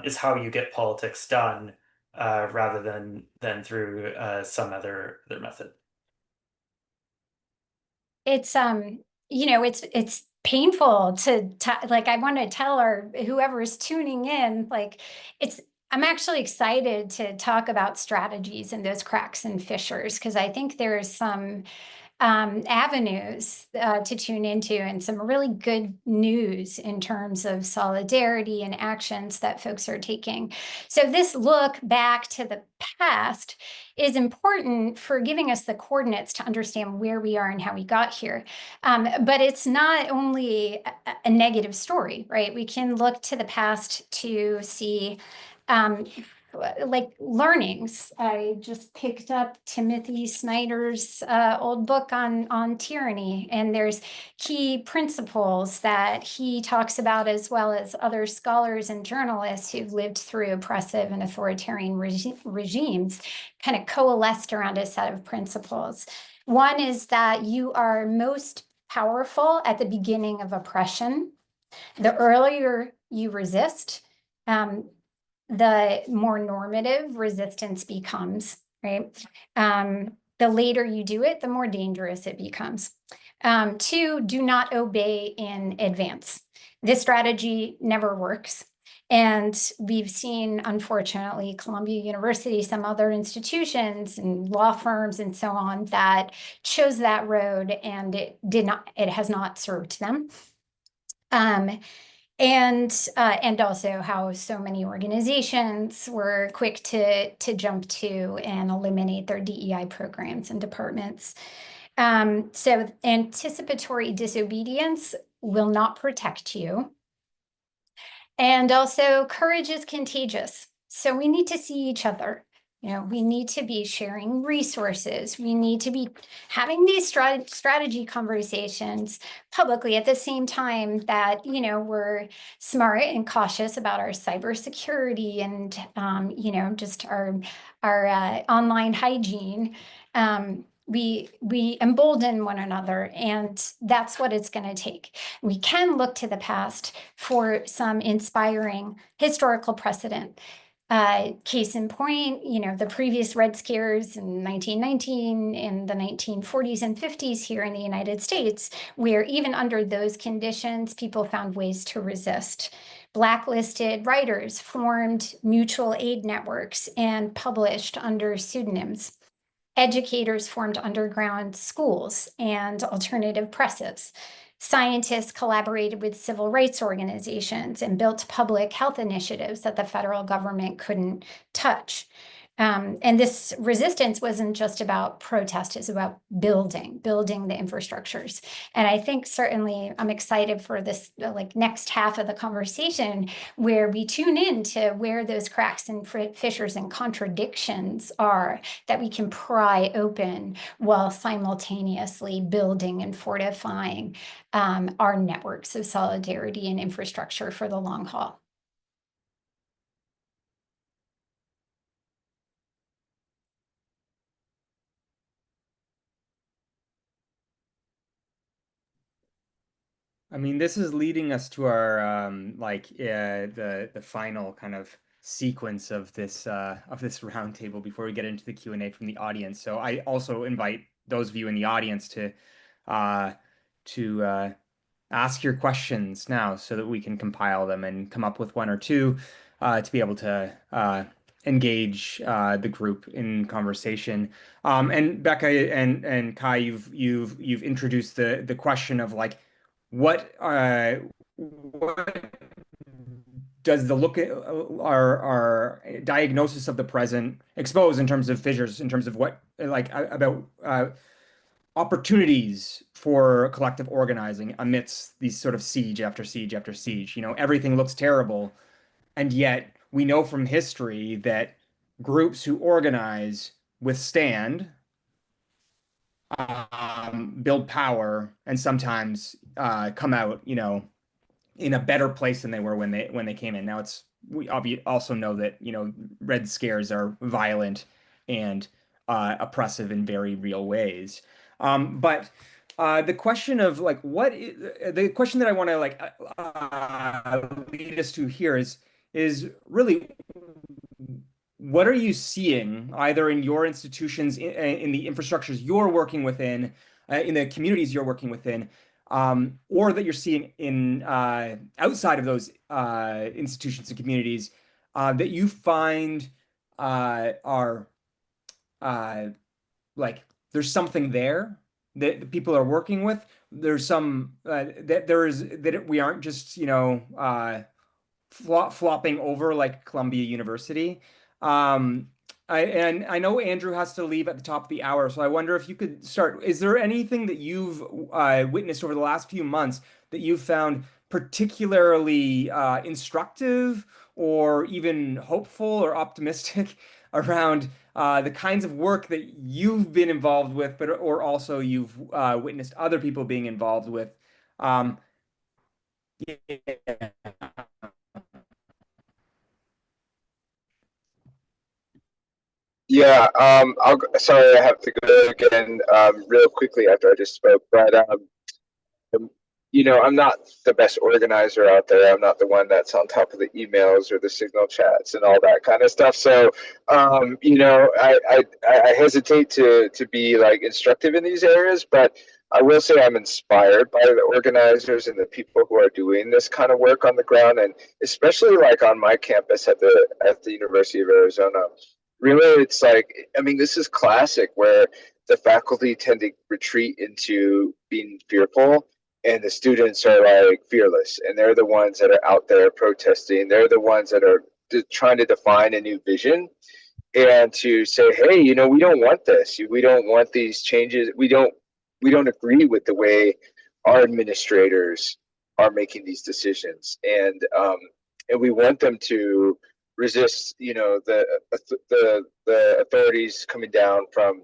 is how you get politics done, rather than through some other method. It's you know, it's painful to like, I want to tell whoever is tuning in, like, I'm actually excited to talk about strategies and those cracks and fissures, because I think there's some avenues to tune into, and some really good news in terms of solidarity and actions that folks are taking. So this look back to the past is important for giving us the coordinates to understand where we are and how we got here. But it's not only a negative story, right? We can look to the past to see like learnings. I just picked up Timothy Snyder's old book on tyranny, and there's key principles that he talks about, as well as other scholars and journalists who've lived through oppressive and authoritarian regimes, kind of coalesced around a set of principles. One is that you are most powerful at the beginning of oppression. The earlier you resist, the more normative resistance becomes, right? The later you do it, the more dangerous it becomes. 2, do not obey in advance. This strategy never works. And we've seen, unfortunately, Columbia University, some other institutions and law firms and so on that chose that road, and it has not served them. And also how so many organizations were quick to jump to and eliminate their DEI programs and departments. So anticipatory disobedience will not protect you. And also, courage is contagious. So we need to see each other. We need to be sharing resources. We need to be having these strategy conversations publicly at the same time that, we're smart and cautious about our cybersecurity and, just our online hygiene. We embolden one another, and that's what it's going to take. We can look to the past for some inspiring historical precedent. Case in point, the previous Red Scares in 1919, in the 1940s and 50s here in the United States, where even under those conditions, people found ways to resist. Blacklisted writers formed mutual aid networks and published under pseudonyms. Educators formed underground schools and alternative presses. Scientists collaborated with civil rights organizations and built public health initiatives that the federal government couldn't touch. And this resistance wasn't just about protest, it's about building the infrastructures. And I think certainly I'm excited for this next half of the conversation, where we tune in to where those cracks and fissures and contradictions are that we can pry open while simultaneously building and fortifying our networks of solidarity and infrastructure for the long haul. I mean, this is leading us to our the final kind of sequence of this roundtable before we get into the Q&A from the audience. So I also invite those of you in the audience to ask your questions now, so that we can compile them and come up with one or two to be able to engage the group in conversation. And Beka and Kai, you've introduced the question of what does the look at our diagnosis of the present expose in terms of fissures, in terms of what about opportunities for collective organizing amidst these sort of siege after siege after siege. Everything looks terrible, and yet we know from history that groups who organize withstand, build power, and sometimes come out, in a better place than they were when they came in. Now we also know that Red Scares are violent and oppressive in very real ways. But the question of the question that I want to lead us to here is really, what are you seeing either in your institutions, in the infrastructures you're working within, in the communities you're working within, or that you're seeing in outside of those institutions and communities that you find are there's something there, that the people are working with. There's some we aren't just, flopping over like Columbia University. And I know Andrew has to leave at the top of the hour, so I wonder if you could start. Is there anything that you've witnessed over the last few months that you've found particularly instructive or even hopeful or optimistic around the kinds of work that you've been involved with, but or also you've witnessed other people being involved with? Um, yeah. Yeah, sorry, I have to go again real quickly after I just spoke, but I'm not the best organizer out there. I'm not the one that's on top of the emails or the signal chats and all that kind of stuff. So, I hesitate to be like instructive in these areas, but I will say I'm inspired by the organizers and the people who are doing this kind of work on the ground, and especially like on my campus at the University of Arizona. Really, it's like, I mean, this is classic where the faculty tend to retreat into being fearful and the students are like fearless, and they're the ones that are out there protesting. They're the ones that are trying to define a new vision and to say, hey, we don't want this. We don't want these changes. We don't agree with the way our administrators are making these decisions, and we want them to resist, the authorities coming down from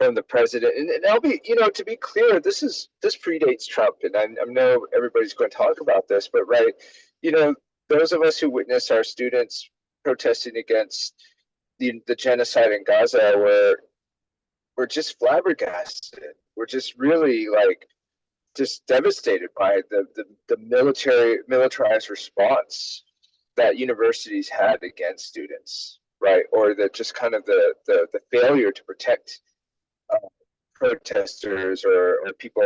the president. And I'll be, to be clear, this predates Trump, and I know everybody's going to talk about this, but right, those of us who witnessed our students protesting against the genocide in Gaza were just flabbergasted. We're just really like just devastated by the militarized response that universities had against students, right? Or the just kind of the failure to protect protesters or people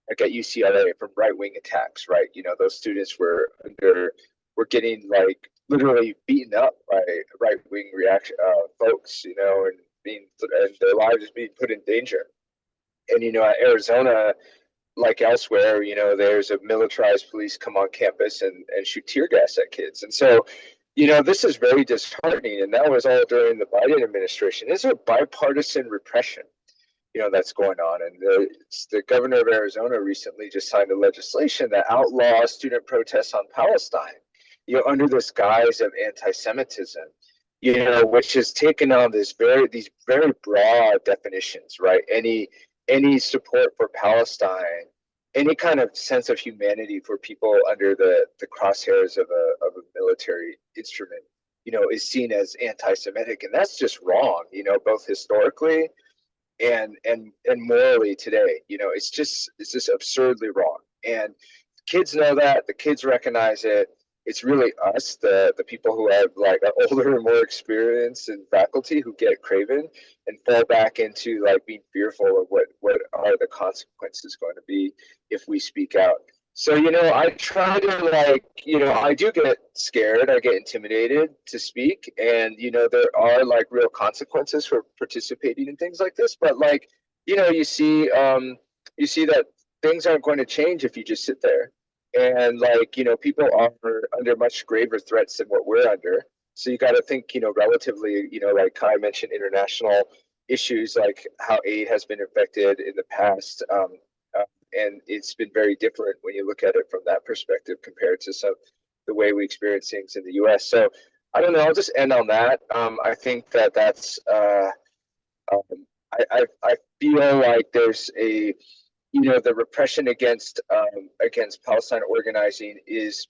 like at UCLA from right-wing attacks, right? Those students were getting like literally beaten up by right-wing reaction folks, and their lives being put in danger. And at Arizona, like elsewhere, there's a militarized police come on campus and shoot tear gas at kids. And so, this is very disheartening. And that was all during the Biden administration. Is there bipartisan repression, that's going on? And the governor of Arizona recently just signed a legislation that outlaws student protests on Palestine, under this guise of anti-Semitism, which has taken on these very broad definitions, right? Any support for Palestine, any kind of sense of humanity for people under the crosshairs of a military instrument, is seen as anti-Semitic, and that's just wrong, both historically and morally today. It's just absurdly wrong, and kids know that. The kids recognize it. It's really us, the people who have like older and more experience in faculty, who get craven and fall back into like being fearful of what are the consequences going to be if we speak out. So, I try to like, I do get scared. I get intimidated to speak, and there are like real consequences for participating in things like this. But like, you see that things aren't going to change if you just sit there. And like, people are under much graver threats than what we're under. So you got to think, relatively, like Kai mentioned, international issues, like how aid has been affected in the past. And it's been very different when you look at it from that perspective compared to the way we experience things in the US. So I don't know, I'll just end on that. I think that's, I feel like there's the repression against Palestine organizing is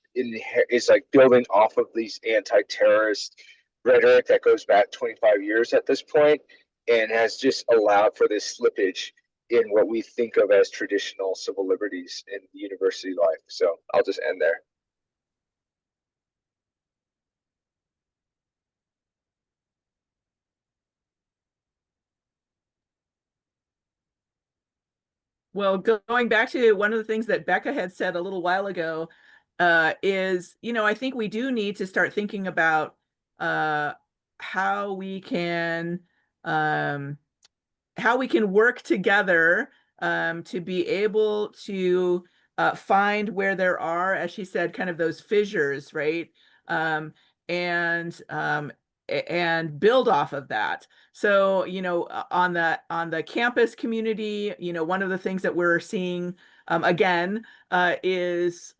like building off of these anti-terrorist rhetoric that goes back 25 years at this point, and has just allowed for this slippage in what we think of as traditional civil liberties in university life. So I'll just end there. Well, going back to one of the things that Beka had said a little while ago, is, I think we do need to start thinking about how we can work together to be able to find where there are, as she said, kind of those fissures, right? And build off of that. So, on the campus community, one of the things that we're seeing again is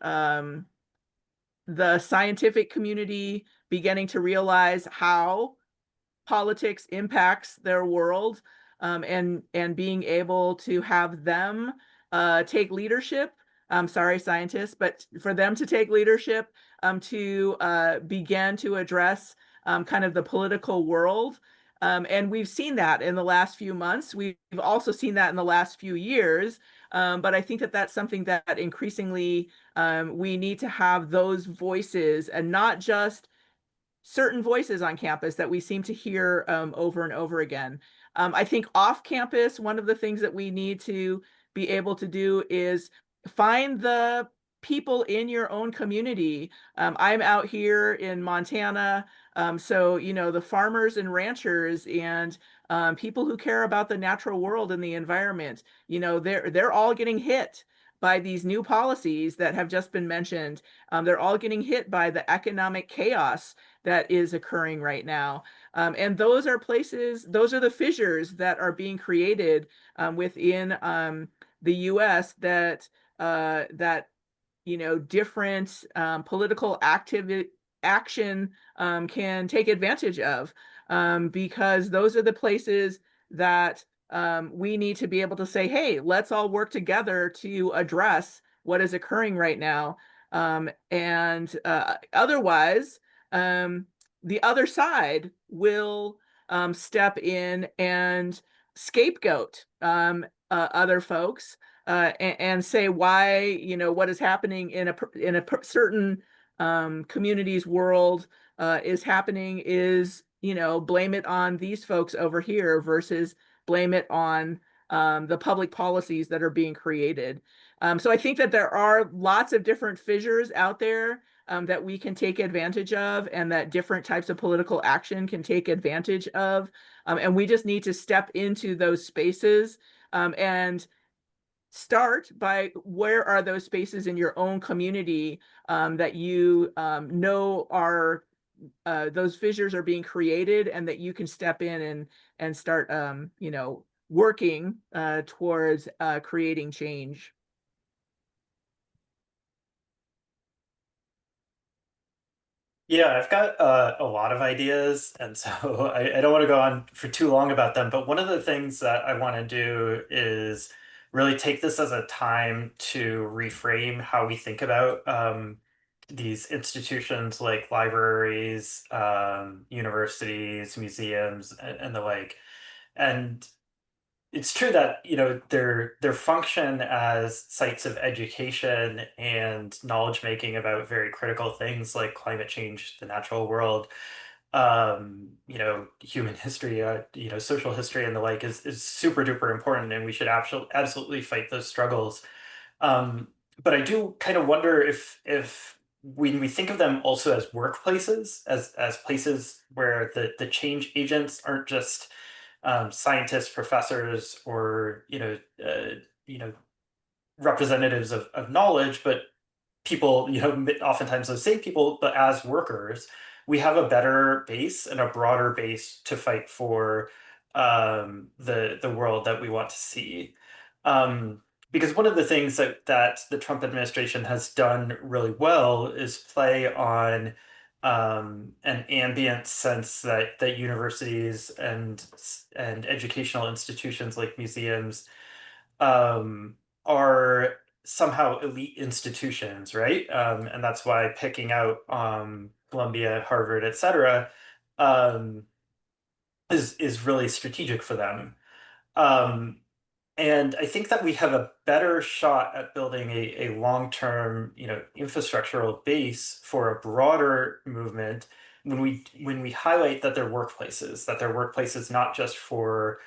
the scientific community beginning to realize how politics impacts their world, and being able to have them take leadership. I'm sorry, scientists, but for them to take leadership, to begin to address kind of the political world. And we've seen that in the last few months. We've also seen that in the last few years. But I think that that's something that increasingly we need to have those voices, and not just certain voices on campus that we seem to hear over and over again. I think off campus, one of the things that we need to be able to do is find the people in your own community. I'm out here in Montana, so the farmers and ranchers and people who care about the natural world and the environment, they're all getting hit by these new policies that have just been mentioned. They're all getting hit by the economic chaos that is occurring right now. And those are the fissures that are being created within the US that different political action can take advantage of, because those are the places that we need to be able to say, hey, let's all work together to address what is occurring right now. And otherwise, the other side will step in and scapegoat other folks, and say why what is happening in a certain community's world is happening is blame it on these folks over here versus blame it on the public policies that are being created. So I think that there are lots of different fissures out there that we can take advantage of, and that different types of political action can take advantage of. And we just need to step into those spaces and start by where are those spaces in your own community that you know are those fissures are being created, and that you can step in and start working towards creating change. Yeah, I've got a lot of ideas, and so I don't want to go on for too long about them. But one of the things that I want to do is really take this as a time to reframe how we think about these institutions like libraries, universities, museums, and the like. And it's true that their function as sites of education and knowledge making about very critical things like climate change, the natural world, human history, social history, and the like is super duper important, and we should absolutely fight those struggles. But I do kind of wonder if when we think of them also as workplaces, as places where the change agents aren't just scientists, professors, or representatives of knowledge, but people, oftentimes those same people, but as workers, we have a better base and a broader base to fight for the world that we want to see. Because one of the things that the Trump administration has done really well is play on an ambient sense that universities and educational institutions like museums are somehow elite institutions, right? And that's why picking out Columbia, Harvard, etc., is really strategic for them. And I think that we have a better shot at building a long-term, infrastructural base for a broader movement when we highlight that they're workplaces not just for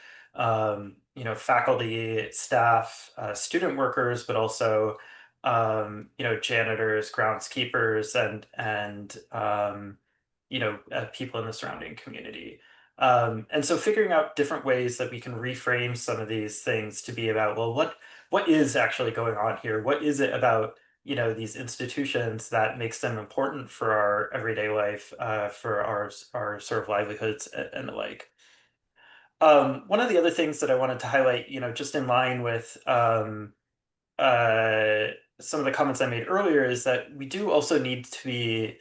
faculty, staff, student workers, but also janitors, groundskeepers, and people in the surrounding community. And so figuring out different ways that we can reframe some of these things to be about, well, what is actually going on here? What is it about, these institutions that makes them important for our everyday life, for our sort of livelihoods and the like. One of the other things that I wanted to highlight, just in line with uh, some of the comments I made earlier, is that we do also need to be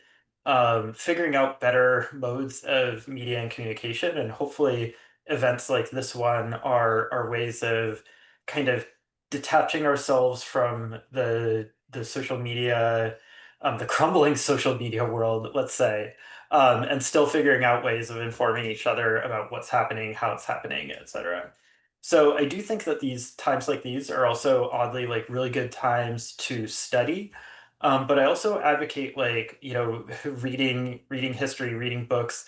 figuring out better modes of media and communication, and hopefully events like this one are ways of kind of detaching ourselves from the social media, the crumbling social media world, let's say, and still figuring out ways of informing each other about what's happening, how it's happening, etc. So I do think that these times like these are also oddly like really good times to study. But I also advocate like, reading history, reading books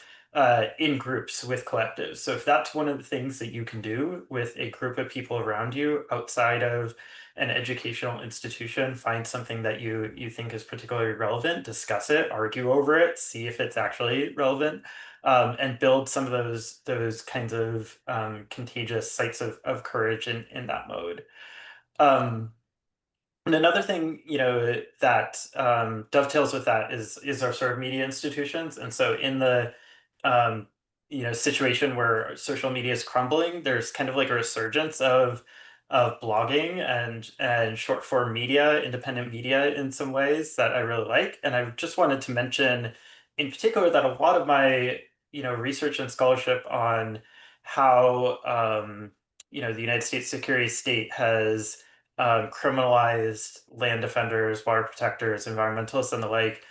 in groups with collectives. So if that's one of the things that you can do with a group of people around you outside of an educational institution, find something that you think is particularly relevant, discuss it, argue over it, see if it's actually relevant, and build some of those kinds of contagious sites of courage in that mode. And another thing, that dovetails with that is our sort of media institutions. And so in the um, situation where social media is crumbling, there's kind of like a resurgence of blogging and short form media, independent media in some ways that I really like. And I just wanted to mention in particular that a lot of my research and scholarship on how the United States security state has criminalized land defenders, water protectors, environmentalists, and the like,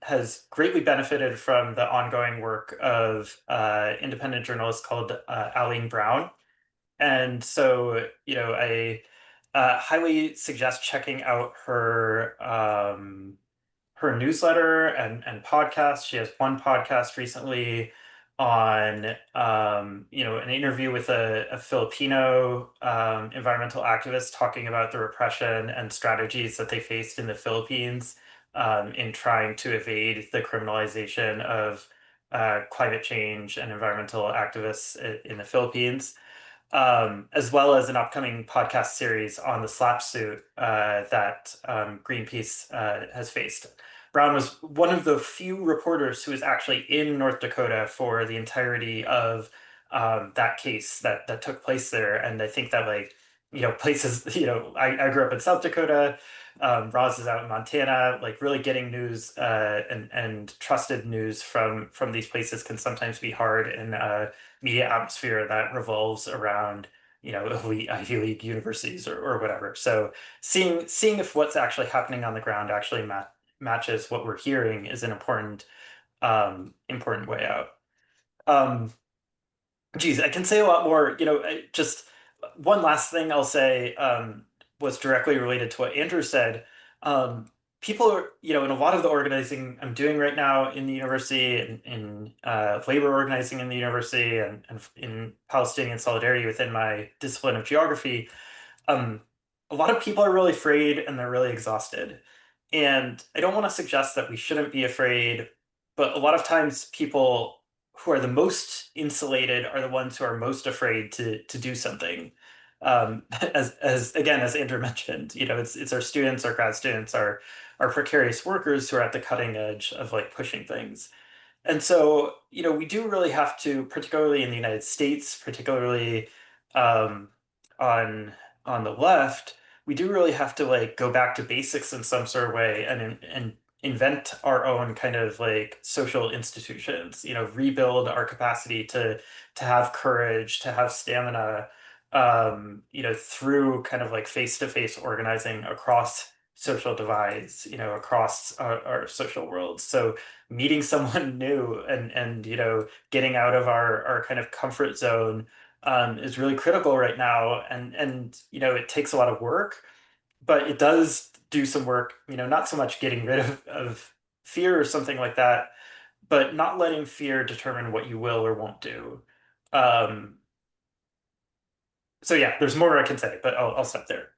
has greatly benefited from the ongoing work of independent journalist called Aline Brown. And so, I highly suggest checking out her newsletter and podcast. She has one podcast recently on an interview with a Filipino environmental activist talking about the repression and strategies that they faced in the Philippines in trying to evade the criminalization of climate change and environmental activists in the Philippines, as well as an upcoming podcast series on the slap suit that Greenpeace has faced. Brown was one of the few reporters who was actually in North Dakota for the entirety of that case that took place there. And I think that places, I grew up in South Dakota. Roz is out in Montana. Like really getting news and trusted news from these places can sometimes be hard in a media atmosphere that revolves around elite Ivy League universities or whatever. So seeing if what's actually happening on the ground actually matches what we're hearing is an important way out. Geez, I can say a lot more. Just one last thing I'll say was directly related to what Andrew said. People are, in a lot of the organizing I'm doing right now in the university, and in labor organizing in the university, and in Palestinian solidarity within my discipline of geography, a lot of people are really afraid and they're really exhausted. And I don't want to suggest that we shouldn't be afraid, but a lot of times people who are the most insulated are the ones who are most afraid to do something. As again, as Andrew mentioned, it's our students, our grad students, our precarious workers who are at the cutting edge of like pushing things. And so, we do really have to, particularly in the United States, particularly um, on the left, we do really have to like go back to basics in some sort of way and invent our own kind of like social institutions, rebuild our capacity to have courage, to have stamina, through kind of like face-to-face organizing across social divides, across our social worlds. So meeting someone new and getting out of our kind of comfort zone is really critical right now, and it takes a lot of work, but it does do some work, not so much getting rid of fear or something like that, but not letting fear determine what you will or won't do. um so yeah, there's more I can say, but I'll stop there.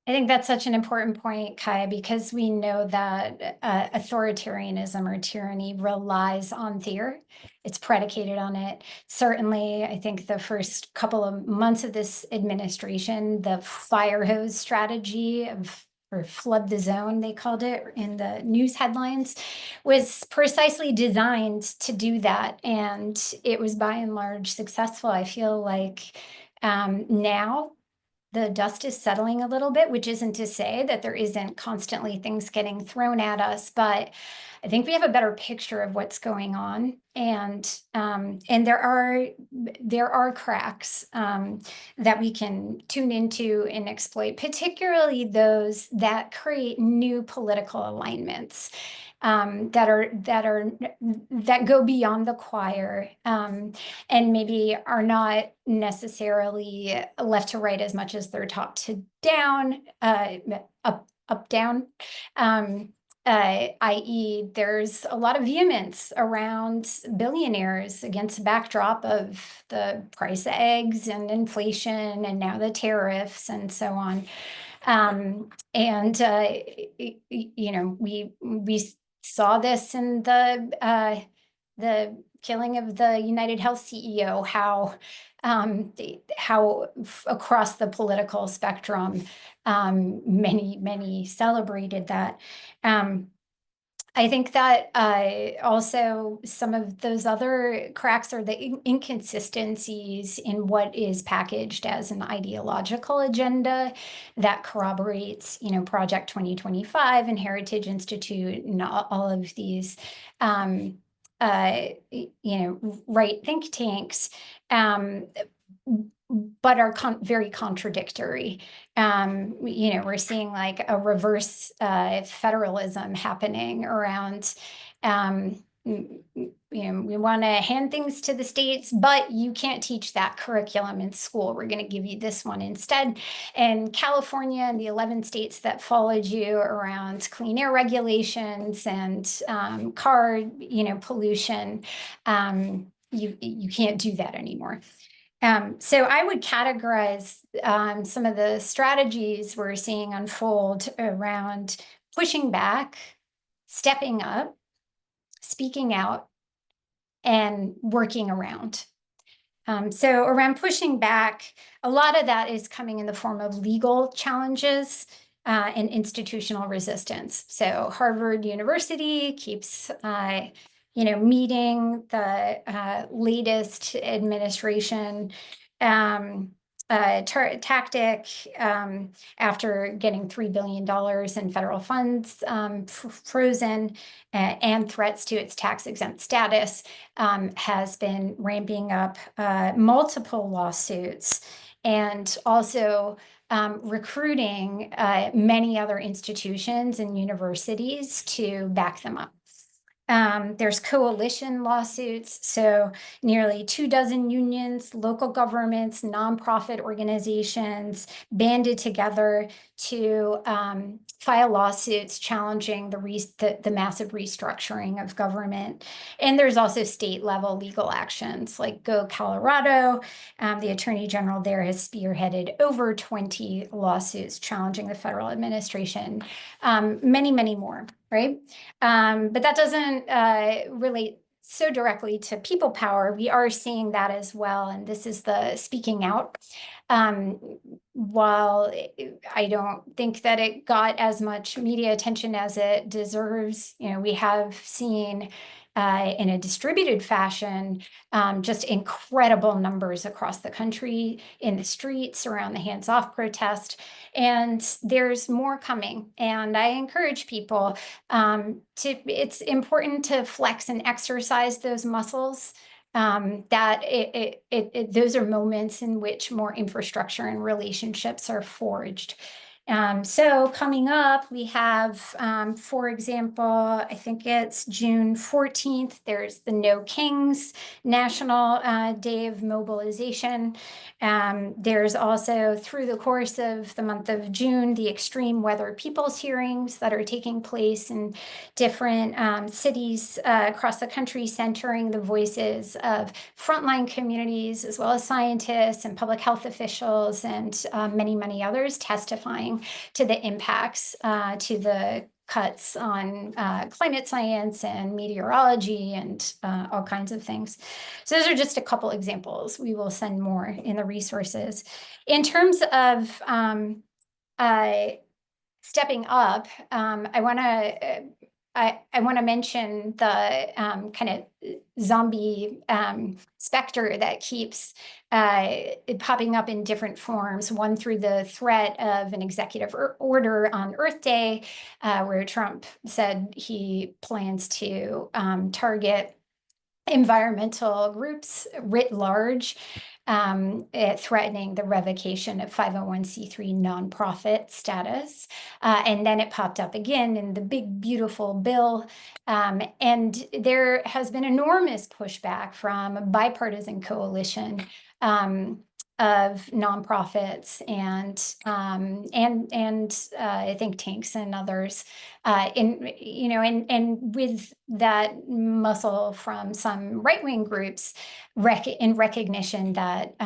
I think that's such an important point, Kai, because we know that authoritarianism or tyranny relies on fear. It's predicated on it. Certainly, I think the first couple of months of this administration, the fire hose strategy of or flood the zone, they called it in the news headlines, was precisely designed to do that. And it was by and large successful. I feel like now the dust is settling a little bit, which isn't to say that there isn't constantly things getting thrown at us, but I think we have a better picture of what's going on, and there are cracks that we can tune into and exploit, particularly those that create new political alignments that go beyond the choir and maybe are not necessarily left to right as much as they're top to down, up down. I.e., there's a lot of vehemence around billionaires against the backdrop of the price of eggs and inflation and now the tariffs and so on. You know, we saw this in the killing of the United Health CEO, how across the political spectrum, many celebrated that. I think that also some of those other cracks are the inconsistencies in what is packaged as an ideological agenda that corroborates, you know, Project 2025 and Heritage Institute and all of these, you know, right think tanks, but are very contradictory. You know, we're seeing like a reverse federalism happening around, you know, we want to hand things to the states, but you can't teach that curriculum in school. We're going to give you this one instead. And California and the 11 states that followed you around clean air regulations and car, you know, pollution, you can't do that anymore. So I would categorize some of the strategies we're seeing unfold around pushing back, stepping up, speaking out, and working around. So around pushing back, a lot of that is coming in the form of legal challenges and institutional resistance. So Harvard University keeps you know, meeting the latest administration tactic after getting $3 billion in federal funds frozen and threats to its tax-exempt status, has been ramping up multiple lawsuits and also recruiting many other institutions and universities to back them up. There's coalition lawsuits, so nearly 24 unions, local governments, nonprofit organizations banded together to file lawsuits challenging the massive restructuring of government. And there's also state level legal actions like Go Colorado. The Attorney General there has spearheaded over 20 lawsuits challenging the federal administration, many more. Right? But that doesn't relate so directly to people power. We are seeing that as well. And this is the speaking out. While I don't think that it got as much media attention as it deserves, you know, we have seen in a distributed fashion, just incredible numbers across the country in the streets around the hands-off protest. And there's more coming. And I encourage people it's important to flex and exercise those muscles. Those are moments in which more infrastructure and relationships are forged. So coming up, we have, for example, I think it's June 14th, there's the No Kings National Day of Mobilization. There's also, through the course of the month of June, the extreme weather people's hearings that are taking place in different cities across the country, centering the voices of frontline communities, as well as scientists and public health officials and many others testifying responding to the impacts, to the cuts on climate science and meteorology and all kinds of things. So those are just a couple examples. We will send more in the resources. In terms of stepping up, I want to mention the kind of zombie specter that keeps popping up in different forms. One through the threat of an executive order on Earth Day, where Trump said he plans to target environmental groups writ large, threatening the revocation of 501c3 nonprofit status. And then it popped up again in the big, beautiful bill. And there has been enormous pushback from a bipartisan coalition of nonprofits and think tanks and others, and with that muscle from some right-wing groups in recognition that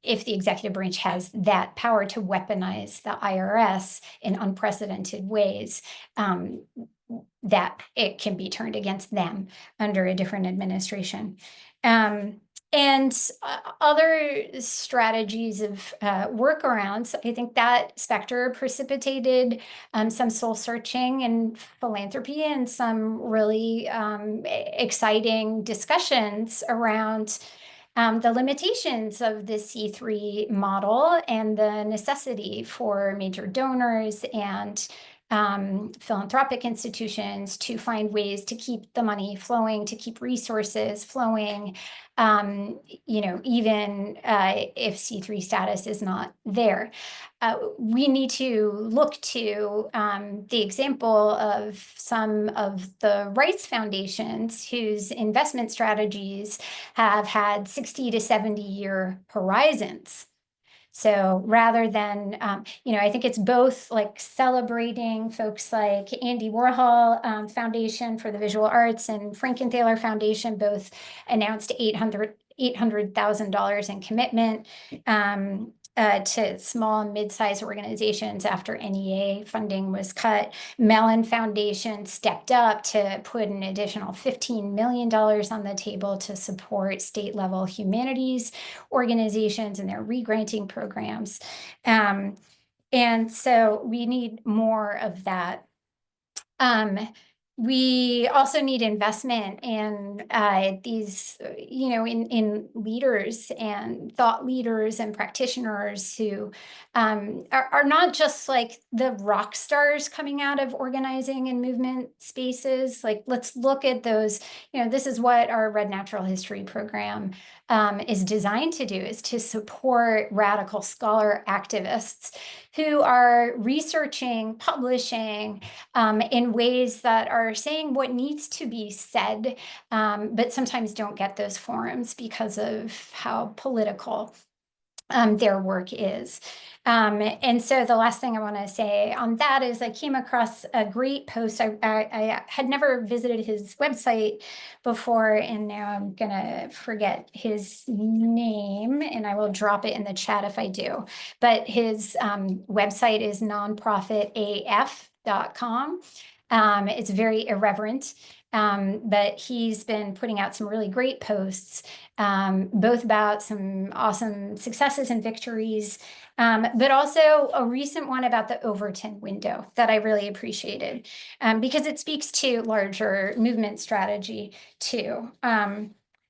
if the executive branch has that power to weaponize the IRS in unprecedented ways, that it can be turned against them under a different administration. And other strategies of workarounds, I think that specter precipitated some soul searching and philanthropy and some really exciting discussions around the limitations of the C3 model and the necessity for major donors and philanthropic institutions to find ways to keep the money flowing, to keep resources flowing, even if C3 status is not there. We need to look to the example of some of the rights foundations whose investment strategies have had 60 to 70-year horizons. So rather than, I think it's both like celebrating folks like Andy Warhol Foundation for the Visual Arts and Frankenthaler Foundation, both announced $800,000 in commitment to small and mid-sized organizations after NEA funding was cut. Mellon Foundation stepped up to put an additional $15 million on the table to support state-level humanities organizations and their regranting programs. And so we need more of that. We also need investment in these, in leaders and thought leaders and practitioners who are not just like the rock stars coming out of organizing and movement spaces. Like, let's look at those, this is what our Red Natural History program is designed to do, is to support radical scholar activists who are researching, publishing in ways that are saying what needs to be said, but sometimes don't get those forums because of how political their work is. And so the last thing I want to say on that is I came across a great post. I had never visited his website before, and now I'm going to forget his name, and I will drop it in the chat if I do. But his website is nonprofitaf.com. It's very irreverent, but he's been putting out some really great posts, both about some awesome successes and victories, but also a recent one about the Overton window that I really appreciated, because it speaks to larger movement strategy too.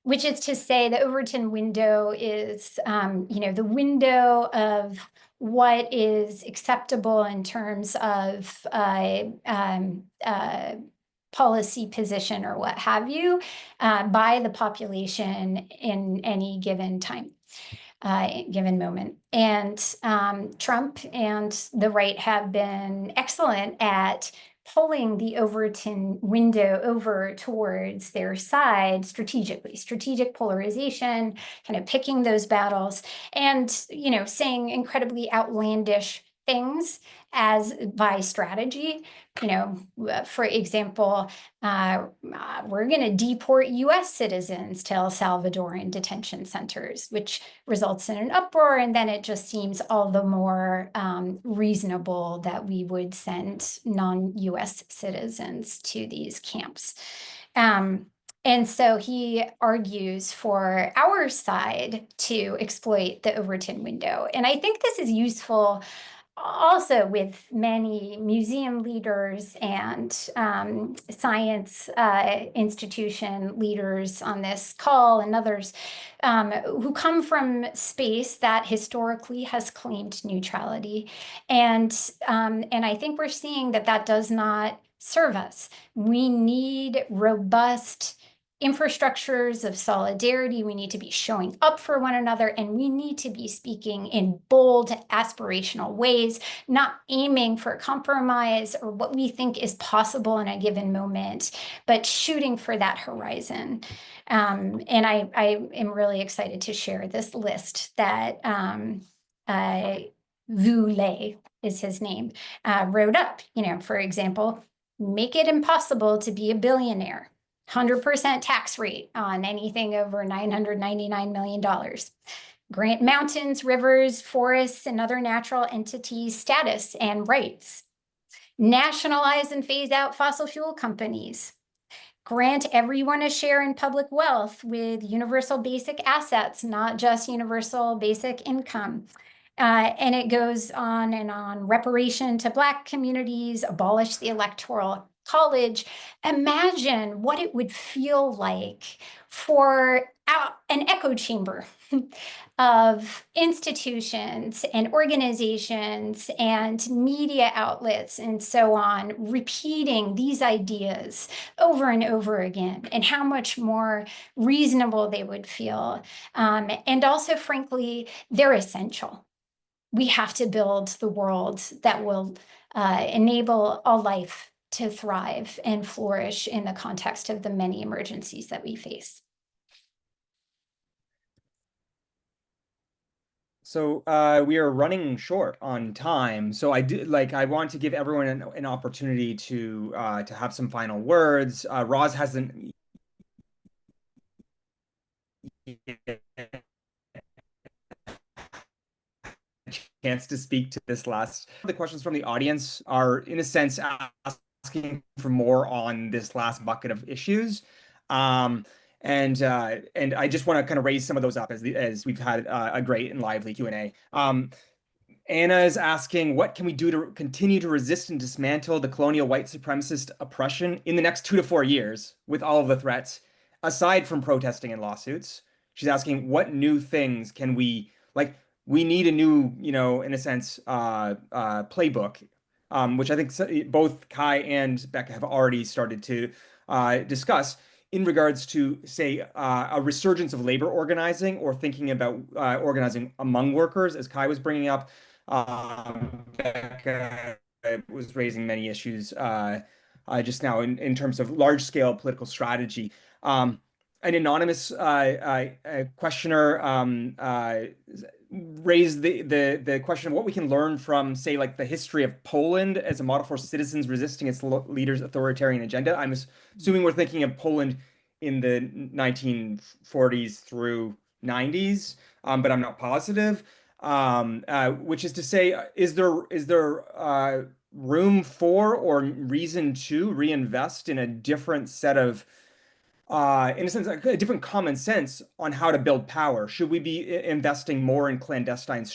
Which is to say the Overton window is, the window of what is acceptable in terms of policy position or what have you by the population in any given time, given moment. And Trump and the right have been excellent at pulling the Overton window over towards their side strategically, strategic polarization, kind of picking those battles and, saying incredibly outlandish things as by strategy. For example, we're going to deport US citizens to El Salvadoran detention centers, which results in an uproar, and then it just seems all the more reasonable that we would send non-US citizens to these camps. And so he argues for our side to exploit the Overton window. And I think this is useful also with many museum leaders and science institution leaders on this call and others who come from space that historically has claimed neutrality. And I think we're seeing that that does not serve us. We need robust infrastructures of solidarity. We need to be showing up for one another, and we need to be speaking in bold, aspirational ways, not aiming for compromise or what we think is possible in a given moment, but shooting for that horizon. And I am really excited to share this list that Vu Lei is his name, wrote up. For example, make it impossible to be a billionaire. 100% tax rate on anything over $999 million. Grant mountains, rivers, forests, and other natural entities status and rights. Nationalize and phase out fossil fuel companies. Grant everyone a share in public wealth with universal basic assets, not just universal basic income. And it goes on and on. Reparation to Black communities, abolish the Electoral College. Imagine what it would feel like for an echo chamber of institutions and organizations and media outlets and so on, repeating these ideas over and over again, and how much more reasonable they would feel. And also, frankly, they're essential. We have to build the world that will enable all life to thrive and flourish in the context of the many emergencies that we face. So we are running short on time. So I want to give everyone an opportunity to have some final words. Roz hasn't chance to speak to this last. The questions from the audience are, in a sense, asking for more on this last bucket of issues. And I just want to kind of raise some of those up as we've had a great and lively Q&A. Anna is asking, what can we do to continue to resist and dismantle the colonial white supremacist oppression in the next 2 to 4 years with all of the threats, aside from protesting and lawsuits? She's asking, what new things can we, like, we need a new, in a sense, playbook, which I think both Kai and Beka have already started to discuss in regards to, say, a resurgence of labor organizing or thinking about organizing among workers, as Kai was bringing up. Beka was raising many issues just now in terms of large-scale political strategy. An anonymous questioner raised the question of what we can learn from, say, like the history of Poland as a model for citizens resisting its leader's authoritarian agenda. I'm assuming we're thinking of Poland in the 1940s through 90s, but I'm not positive. Which is to say, is there room for or reason to reinvest in a different set of in a sense, a different common sense on how to build power? Should we be investing more in clandestine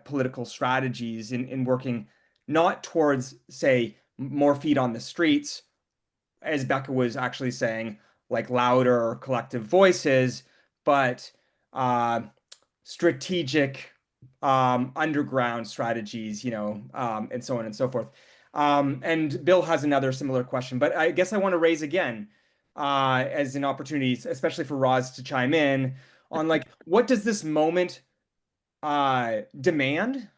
political strategies in working not towards, say, more feet on the streets, as Beka was actually saying, like louder collective voices, but strategic underground strategies, and so on and so forth. And Bill has another similar question, but I guess I want to raise again, as an opportunity, especially for Roz to chime in on, like, what does this moment demand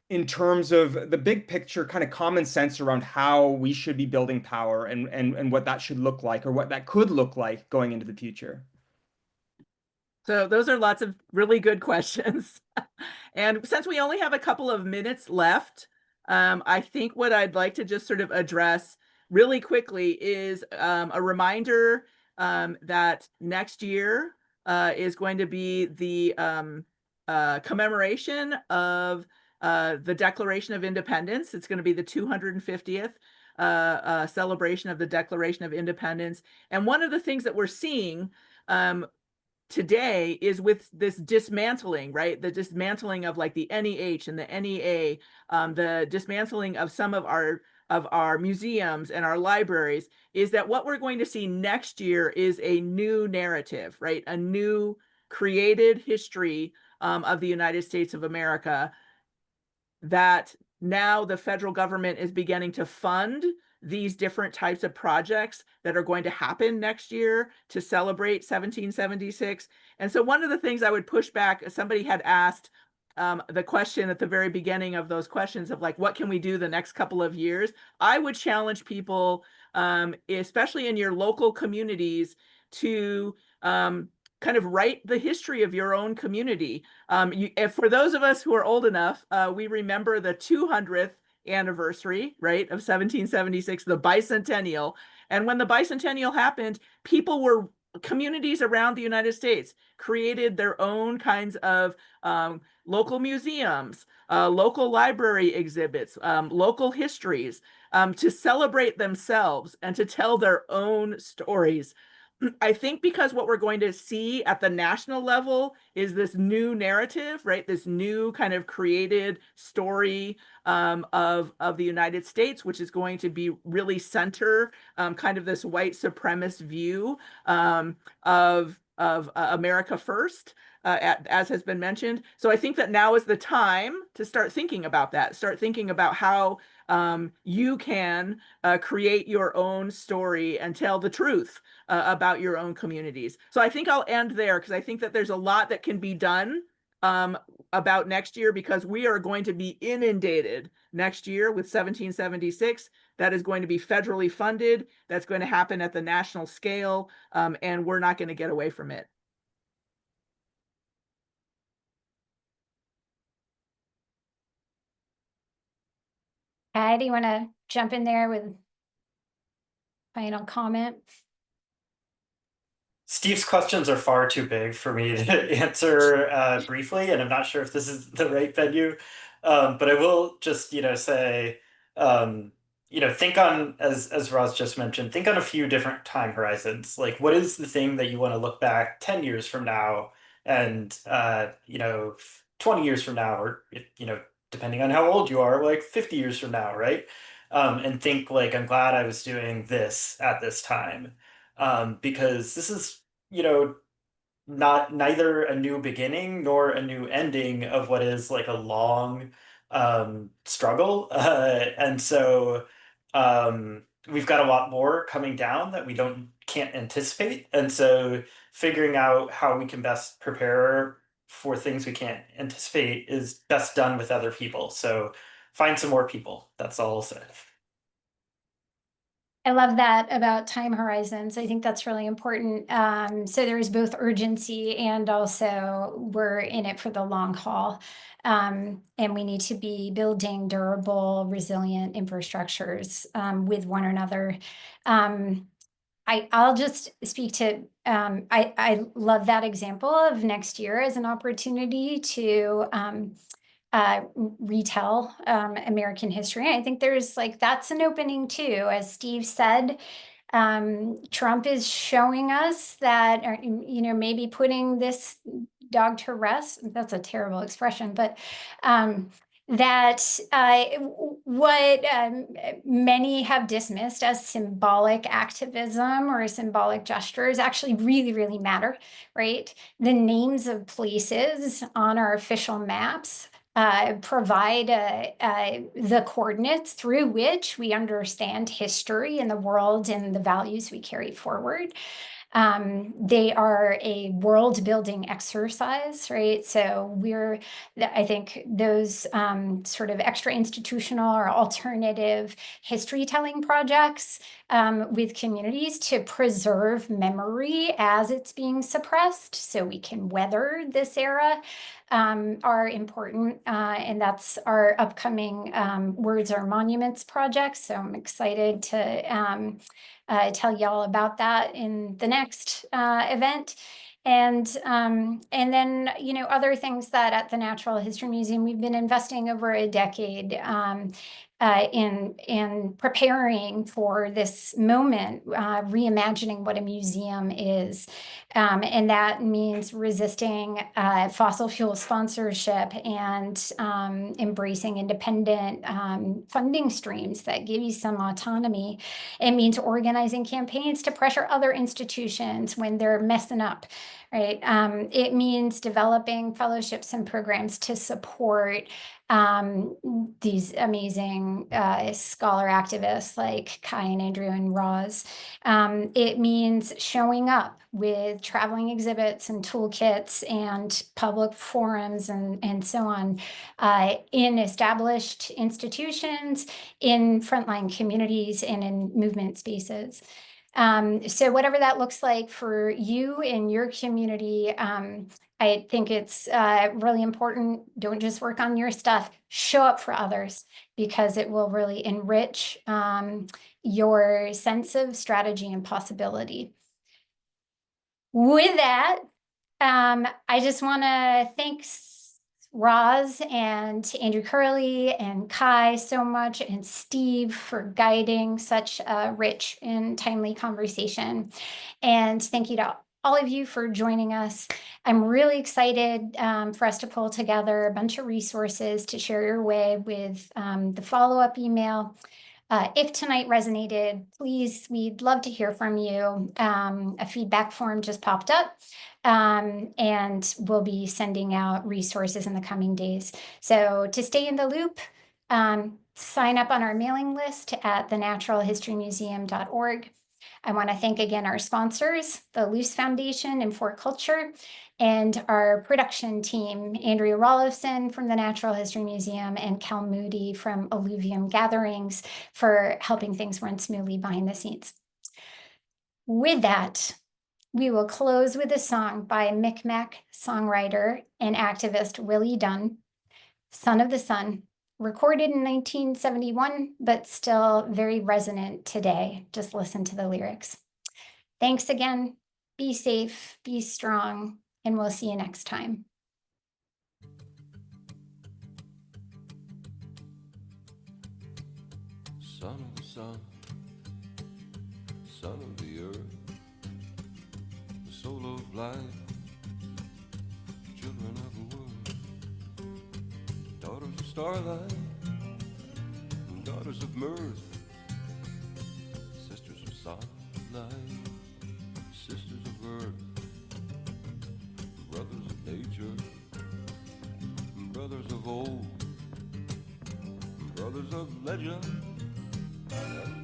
in terms of the big picture kind of common sense around how we should be building power and what that should look like, or what that could look like going into the future? So those are lots of really good questions. And since we only have a couple of minutes left, I think what I'd like to just sort of address really quickly is a reminder that next year is going to be the commemoration of the Declaration of Independence. It's going to be the 250th celebration of the Declaration of Independence. And one of the things that we're seeing today is with this dismantling, right? The dismantling of like the NEH and the NEA, the dismantling of some of our museums and our libraries, is that what we're going to see next year is a new narrative, right? A new created history of the United States of America, that now the federal government is beginning to fund these different types of projects that are going to happen next year to celebrate 1776. And so one of the things I would push back, somebody had asked the question at the very beginning of those questions of like, what can we do the next couple of years? I would challenge people, especially in your local communities, to kind of write the history of your own community. For those of us who are old enough, we remember the 200th anniversary, right, of 1776, the bicentennial. And when the bicentennial happened, communities around the United States created their own kinds of local museums, local library exhibits, local histories, to celebrate themselves and to tell their own stories. I think because what we're going to see at the national level is this new narrative, right? This new kind of created story of the United States, which is going to be really center kind of this white supremacist view of America first, as has been mentioned. So I think that now is the time to start thinking about that. Start thinking about how you can create your own story and tell the truth about your own communities. So I think I'll end there, because I think that there's a lot that can be done about next year, because we are going to be inundated next year with 1776. That is going to be federally funded. That's going to happen at the national scale, and we're not going to get away from it. Do you want to jump in there with final comment? Steve's questions are far too big for me to answer briefly, and I'm not sure if this is the right venue. But I will just, say, think on, as Roz just mentioned, think on a few different time horizons. Like, what is the thing that you want to look back 10 years from now and, 20 years from now, or, depending on how old you are, like 50 years from now, right? And think like, I'm glad I was doing this at this time. Because this is, neither a new beginning nor a new ending of what is like a long struggle. And so we've got a lot more coming down that we can't anticipate. And so figuring out how we can best prepare for things we can't anticipate is best done with other people. So find some more people. That's all I'll say. I love that about time horizons. I think that's really important. So there is both urgency and also we're in it for the long haul. And we need to be building durable, resilient infrastructures with one another. I'll just speak to, I love that example of next year as an opportunity to retell American history. I think there's that's an opening too. As Steve said, Trump is showing us that, maybe putting this dog to rest. That's a terrible expression, but that what many have dismissed as symbolic activism or symbolic gestures actually really, really matter, right? The names of places on our official maps provide the coordinates through which we understand history and the world and the values we carry forward. They are a world building exercise, right? So I think those sort of extra institutional or alternative history telling projects with communities to preserve memory as it's being suppressed so we can weather this era are important. And that's our upcoming Words Are Monuments project. So I'm excited to tell y'all about that in the next event. And then, other things that at the Natural History Museum, we've been investing over a decade in preparing for this moment, reimagining what a museum is. And that means resisting fossil fuel sponsorship and embracing independent funding streams that give you some autonomy. It means organizing campaigns to pressure other institutions when they're messing up, right? It means developing fellowships and programs to support these amazing scholar activists like Kai and Andrew and Roz. It means showing up with traveling exhibits and toolkits and public forums and so on in established institutions, in frontline communities, and in movement spaces. So whatever that looks like for you in your community, I think it's really important. Don't just work on your stuff, show up for others, because it will really enrich your sense of strategy and possibility. With that, I just want to thank Roz and Andrew Curley and Kai so much, and Steve for guiding such a rich and timely conversation. And thank you to all of you for joining us. I'm really excited for us to pull together a bunch of resources to share your way with the follow-up email. If tonight resonated, please, we'd love to hear from you. A feedback form just popped up, and we'll be sending out resources in the coming days. So to stay in the loop, sign up on our mailing list at thenaturalhistorymuseum.org. I want to thank again our sponsors, the Luce Foundation and For Culture, and our production team, Andrea Rollifson from the Natural History Museum and Cal Moody from Alluvium Gatherings, for helping things run smoothly behind the scenes. With that, we will close with a song by Micmac songwriter and activist Willie Dunn, Son of the Sun, recorded in 1971, but still very resonant today. Just listen to the lyrics. Thanks again. Be safe, be strong, and we'll see you next time. Son of the sun, son of the earth, the soul of life, children of the world, daughters of starlight, daughters of mirth, sisters of sunlight, sisters of earth, brothers of nature, brothers of old, brothers of legend, and